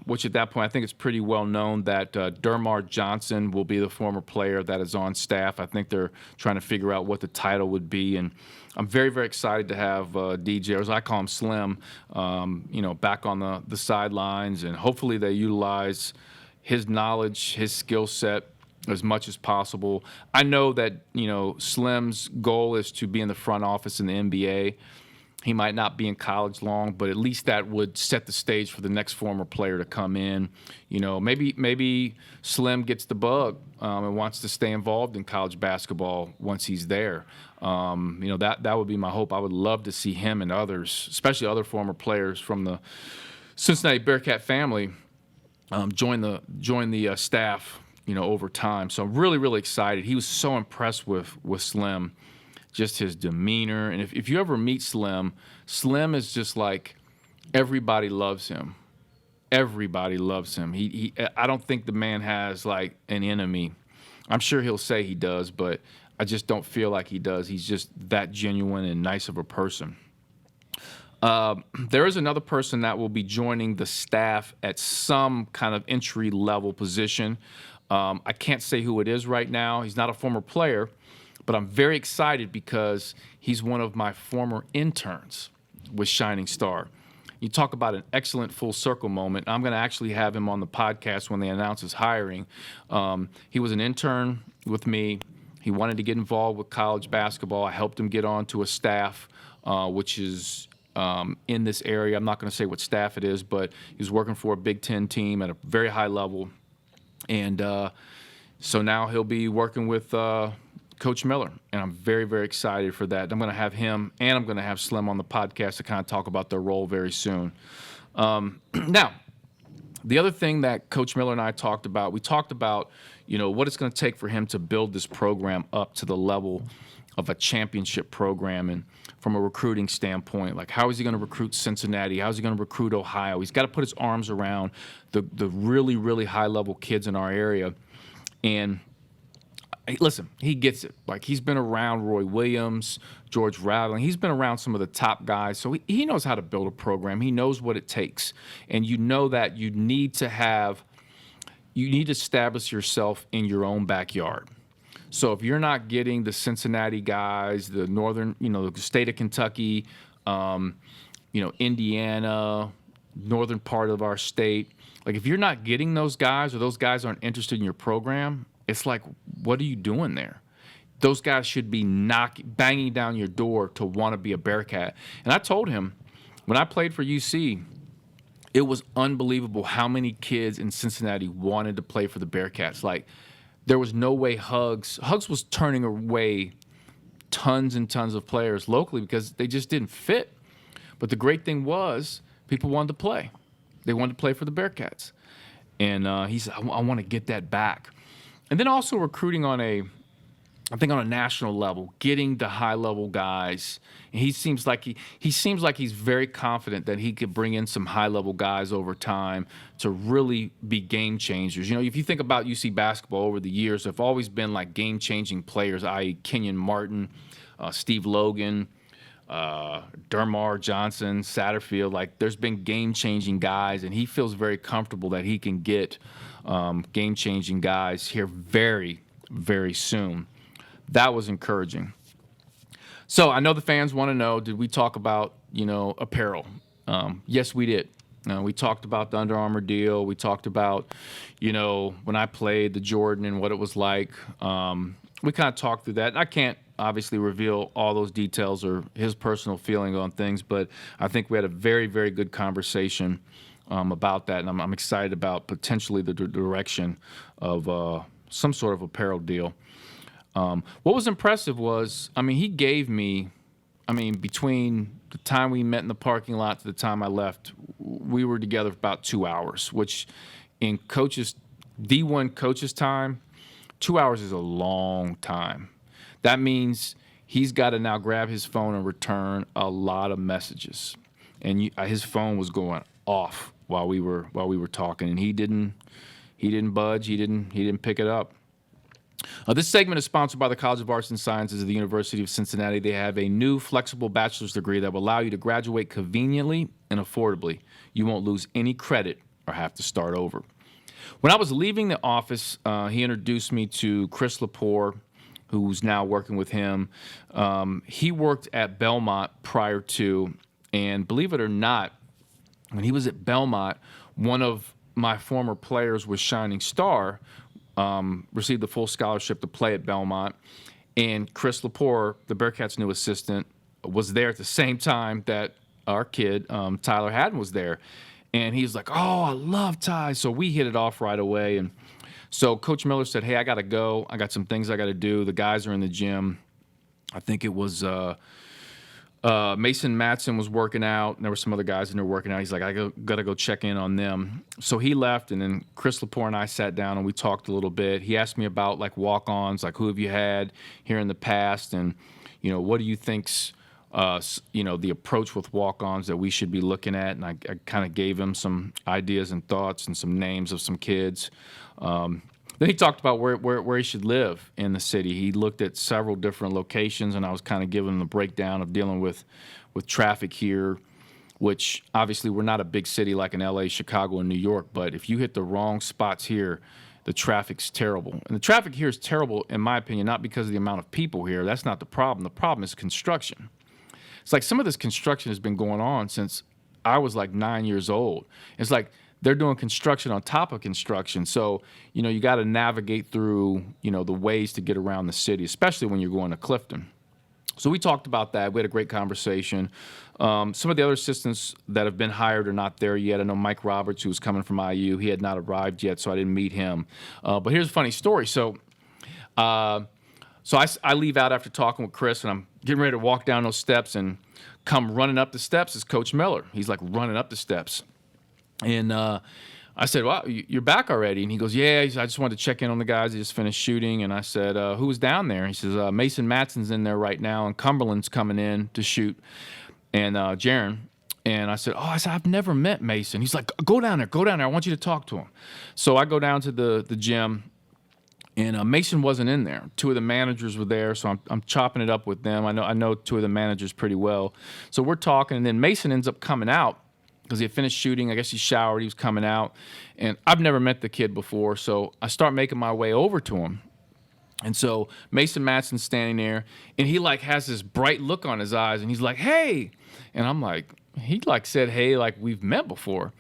which at that point I think it's pretty well known that Dermar Johnson will be the former player that is on staff. I think they're trying to figure out what the title would be, and I'm very, very excited to have DJ, or as I call him, Slim, back on the sidelines, and hopefully they utilize his knowledge, his skill set as much as possible. I know that Slim's goal is to be in the front office in the NBA. He might not be in college long, but at least that would set the stage for the next former player to come in. Maybe Slim gets the bug and wants to stay involved in college basketball once he's there. That would be my hope. I would love to see him and others, especially other former players from the Cincinnati Bearcat family, join the staff. Over time. So I'm really, really excited. He was so impressed with Slim. Just his demeanor. And if you ever meet Slim is just like everybody loves him. Everybody loves him. I don't think the man has like an enemy. I'm sure he'll say he does, but I just don't feel like he does. He's just that genuine and nice of a person. There is another person that will be joining the staff at some kind of entry-level position. I can't say who it is right now. He's not a former player. But I'm very excited because he's one of my former interns with Shining Star. You talk about an excellent full circle moment. I'm going to actually have him on the podcast when they announce his hiring. He was an intern with me. He wanted to get involved with college basketball. I helped him get onto a staff, which is in this area. I'm not going to say what staff it is, but he was working for a Big Ten team at a very high level. And so now he'll be working with Coach Miller, and I'm very, very excited for that. I'm going to have him and I'm going to have Slim on the podcast to kind of talk about their role very soon. Now, the other thing that Coach Miller and I talked about, what it's going to take for him to build this program up to the level of a championship program, and from a recruiting standpoint, like how is he going to recruit Cincinnati? How is he going to recruit Ohio? He's got to put his arms around the really, really high-level kids in our area. And listen, he gets it. Like, he's been around Roy Williams, George Raveling. He's been around some of the top guys, so he knows how to build a program. He knows what it takes, and you know that you need to establish yourself in your own backyard. So if you're not getting the Cincinnati guys, the northern, the state of Kentucky, Indiana, northern part of our state, like if you're not getting those guys or those guys aren't interested in your program, it's like, what are you doing there? Those guys should be banging down your door to want to be a Bearcat. And I told him, when I played for UC, it was unbelievable how many kids in Cincinnati wanted to play for the Bearcats. Like, there was no way Hugs was turning away tons and tons of players locally because they just didn't fit. But the great thing was people wanted to play. They wanted to play for the Bearcats. And he said, I want to get that back. And then also recruiting on a national level, getting the high-level guys. And he seems like he's very confident that he could bring in some high-level guys over time to really be game changers. If you think about UC basketball over the years, there have always been like game-changing players, i.e. Kenyon Martin, Steve Logan, Dermar Johnson, Satterfield. Like, there's been game-changing guys, and he feels very comfortable that he can get game-changing guys here very, very soon. That was encouraging. So I know the fans want to know, did we talk about, apparel? Yes, we did. We talked about the Under Armour deal. We talked about, when I played the Jordan and what it was like. We kind of talked through that. And I can't obviously reveal all those details or his personal feeling on things, but I think we had a very, very good conversation about that. And I'm excited about potentially the direction of some sort of apparel deal. What was impressive was, he gave me, between the time we met in the parking lot to the time I left, we were together for about 2 hours, which in D1 coaches time, 2 hours is a long time. That means he's got to now grab his phone and return a lot of messages. And his phone was going off while we were talking, and he didn't budge. He didn't pick it up. This segment is sponsored by the College of Arts and Sciences of the University of Cincinnati. They have a new flexible bachelor's degree that will allow you to graduate conveniently and affordably. You won't lose any credit or have to start over. When I was leaving the office, he introduced me to Chris Lepore, who's now working with him. He worked at Belmont prior to, and believe it or not, when he was at Belmont, one of my former players was Shining Star, received the full scholarship to play at Belmont. And Chris Lepore, the Bearcats' new assistant, was there at the same time that our kid, Tyler Haddon, was there. And he's like, oh, I love Ty. So we hit it off right away. And so Coach Miller said, hey, I got to go. I got some things I got to do. The guys are in the gym. I think it was Mason Matson was working out, and there were some other guys in there working out. He's like, got to go check in on them. So he left, and then Chris Lepore and I sat down, and we talked a little bit. He asked me about, like, walk-ons, like, who have you had here in the past, and, what do you think's, the approach with walk-ons that we should be looking at? And I kind of gave him some ideas and thoughts and some names of some kids. Then he talked about where he should live in the city. He looked at several different locations, and I was kind of giving him the breakdown of dealing with traffic here, which obviously we're not a big city like in L.A., Chicago, and New York, but if you hit the wrong spots here, the traffic's terrible. And the traffic here is terrible, in my opinion, not because of the amount of people here. That's not the problem. The problem is construction. It's like some of this construction has been going on since I was like 9 years old. It's like they're doing construction on top of construction. So, you got to navigate through, the ways to get around the city, especially when you're going to Clifton. So we talked about that. We had a great conversation. Some of the other assistants that have been hired are not there yet. I know Mike Roberts, who was coming from IU, he had not arrived yet, so I didn't meet him. But here's a funny story. So I leave out after talking with Chris, and I'm getting ready to walk down those steps, and come running up the steps is Coach Miller. He's like running up the steps. And I said, well, you're back already? And he goes, yeah, I just wanted to check in on the guys. They just finished shooting. And I said, who was down there? He says, Mason Matson's in there right now, and Cumberland's coming in to shoot, and Jaron. And I said, I've never met Mason. He's like, go down there. I want you to talk to him. So I go down to the gym. And Mason wasn't in there. Two of the managers were there, so I'm chopping it up with them. I know two of the managers pretty well. So we're talking, and then Mason ends up coming out because he had finished shooting. I guess he showered. He was coming out. And I've never met the kid before, so I start making my way over to him. And so Mason Matson's standing there, and he like has this bright look on his eyes, and he's like, "Hey," and I'm like, he like said, "Hey," like we've met before.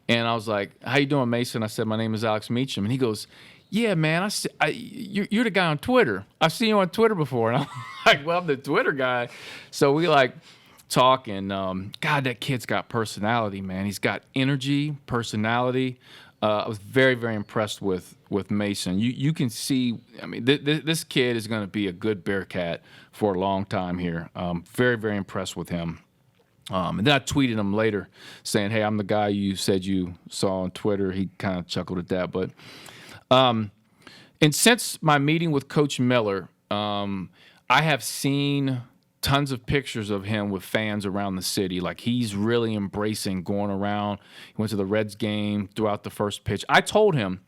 And I was like, "How you doing, Mason?" I said, "My name is Alex Meacham," and he goes, "Yeah, man, you're the guy on Twitter. I've seen you on Twitter before." And I'm like, "Well, I'm the Twitter guy." So we like talk, and God, that kid's got personality, man. He's got energy, personality. I was very, very impressed with Mason. You can see, I mean, this kid is going to be a good Bearcat for a long time here. Very, very impressed with him. And then I tweeted him later saying, "Hey, I'm the guy you said you saw on Twitter." He kind of chuckled at that. But and since my meeting with Coach Miller, I have seen tons of pictures of him with fans around the city. Like, he's really embracing going around. He went to the Reds game throughout the first pitch. I told him,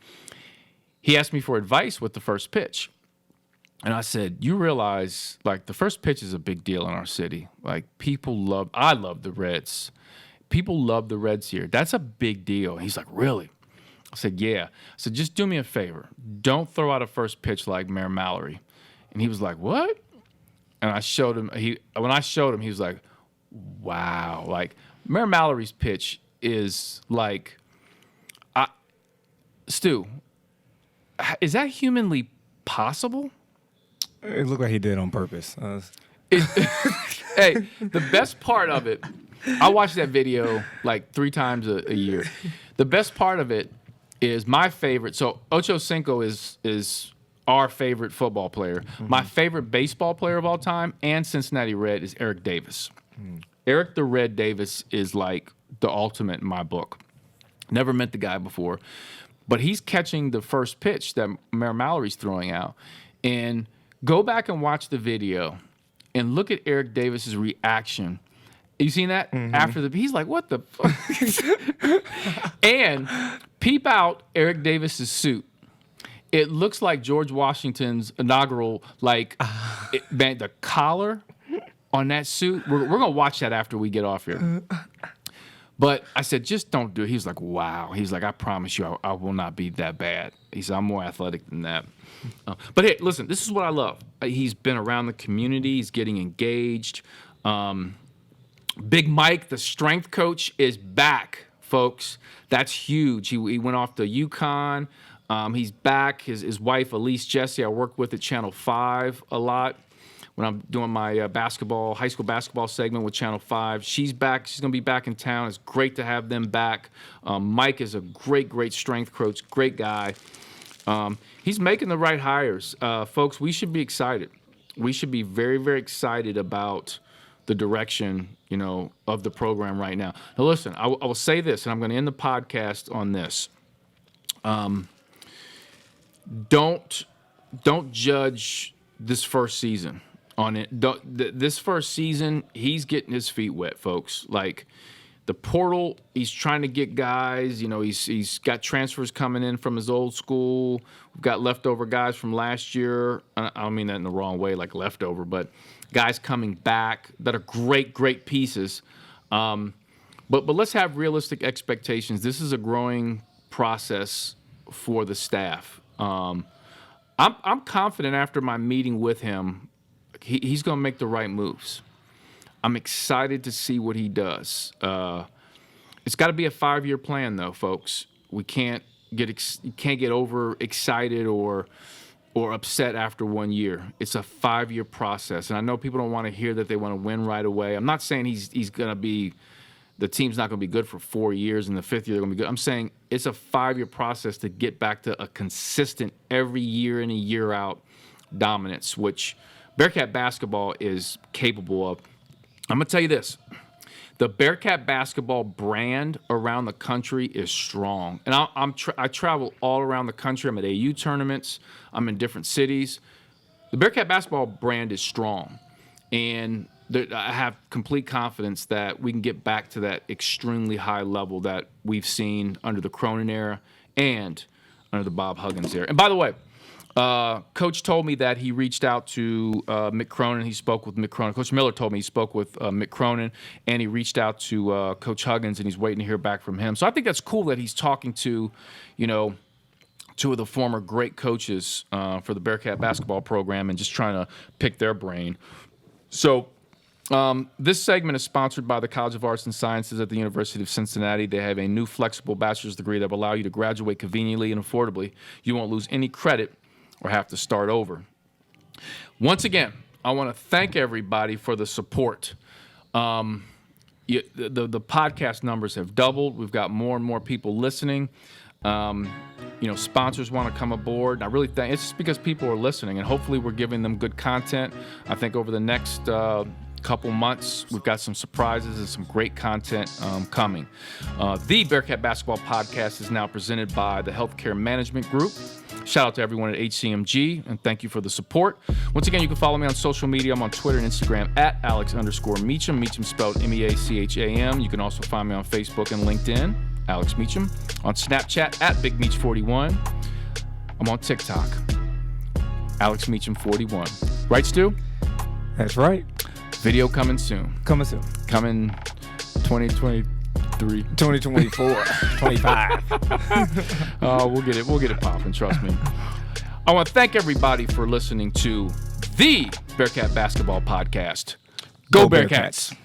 he asked me for advice with the first pitch. And I said, "You realize, like, the first pitch is a big deal in our city. Like, I love the Reds. People love the Reds here. That's a big deal." And he's like, "Really?" I said, "Yeah." I said, "Just do me a favor. Don't throw out a first pitch like Mayor Mallory." And he was like, "What?" And I showed him. When I showed him, he was like, "Wow!" Like, Mayor Mallory's pitch is like, Stu, is that humanly possible? It looked like he did on purpose. Hey, the best part of it, I watch that video like 3 times a year. The best part of it is my favorite. So Ocho Cinco is our favorite football player. Mm-hmm. My favorite baseball player of all time and Cincinnati Red is Eric Davis. Eric the Red Davis is like the ultimate in my book. Never met the guy before, but he's catching the first pitch that Mayor Mallory's throwing out. And go back and watch the video and look at Eric Davis's reaction. You seen that? Mm-hmm. After he's like, "What the fuck?" And peep out Eric Davis's suit. It looks like George Washington's inaugural, like, the collar on that suit. We're going to watch that after we get off here. But I said, "Just don't do it." He was like, "Wow." He's like, "I promise you, I will not be that bad." He said, "I'm more athletic than that." But hey, listen, this is what I love. He's been around the community. He's getting engaged. Big Mike, the strength coach, is back, folks. That's huge. He went off to UConn. He's back. His wife, Elise Jesse, I work with at Channel 5 a lot when I'm doing my high school basketball segment with Channel 5. She's back. She's going to be back in town. It's great to have them back. Mike is a great, great strength coach, great guy. He's making the right hires. Folks, we should be excited. We should be very, very excited about the direction, of the program right now. Now, listen, I will say this, and I'm going to end the podcast on this. Don't judge this first season on it. This first season, he's getting his feet wet, folks. Like, the portal, he's trying to get guys. He's got transfers coming in from his old school. We've got leftover guys from last year. I don't mean that in the wrong way, like leftover, but guys coming back that are great, great pieces. But let's have realistic expectations. This is a growing process for the staff. I'm confident after my meeting with him, he's going to make the right moves. I'm excited to see what he does. It's got to be a 5-year plan, though, folks. We can't get over excited or upset after 1 year. It's a 5-year process, and I know people don't want to hear that they want to win right away. I'm not saying he's going to be. The team's not going to be good for 4 years, and the 5th year they're going to be good. I'm saying it's a 5-year process to get back to a consistent every year in and year out dominance, which Bearcat basketball is capable of. I'm going to tell you this. The Bearcat basketball brand around the country is strong. And I travel all around the country. I'm at AU tournaments. I'm in different cities. The Bearcat basketball brand is strong. And I have complete confidence that we can get back to that extremely high level that we've seen under the Cronin era and under the Bob Huggins era. And by the way, Coach told me that he reached out to Mick Cronin. He spoke with Mick Cronin. Coach Miller told me he spoke with Mick Cronin, and he reached out to Coach Huggins, and he's waiting to hear back from him. So I think that's cool that he's talking to, two of the former great coaches for the Bearcat basketball program and just trying to pick their brain. So this segment is sponsored by the College of Arts and Sciences at the University of Cincinnati. They have a new flexible bachelor's degree that will allow you to graduate conveniently and affordably. You won't lose any credit or have to start over. Once again, I want to thank everybody for the support. The podcast numbers have doubled. We've got more and more people listening. Sponsors want to come aboard. I really think it's just because people are listening, and hopefully we're giving them good content. I think over the next couple months, we've got some surprises and some great content coming. The Bearcat Basketball Podcast is now presented by the Healthcare Management Group. Shout out to everyone at HCMG, and thank you for the support. Once again, you can follow me on social media. I'm on Twitter and Instagram at Alex_Meacham. Meacham spelled Meacham. You can also find me on Facebook and LinkedIn, Alex Meacham. On Snapchat at BigMeach41. I'm on TikTok, Alex Meacham41. Right, Stu? That's right. Video coming soon. Coming soon. Coming 2023. 2024. 25. We'll get it popping, trust me. I want to thank everybody for listening to the Bearcat Basketball Podcast. Go Bearcats!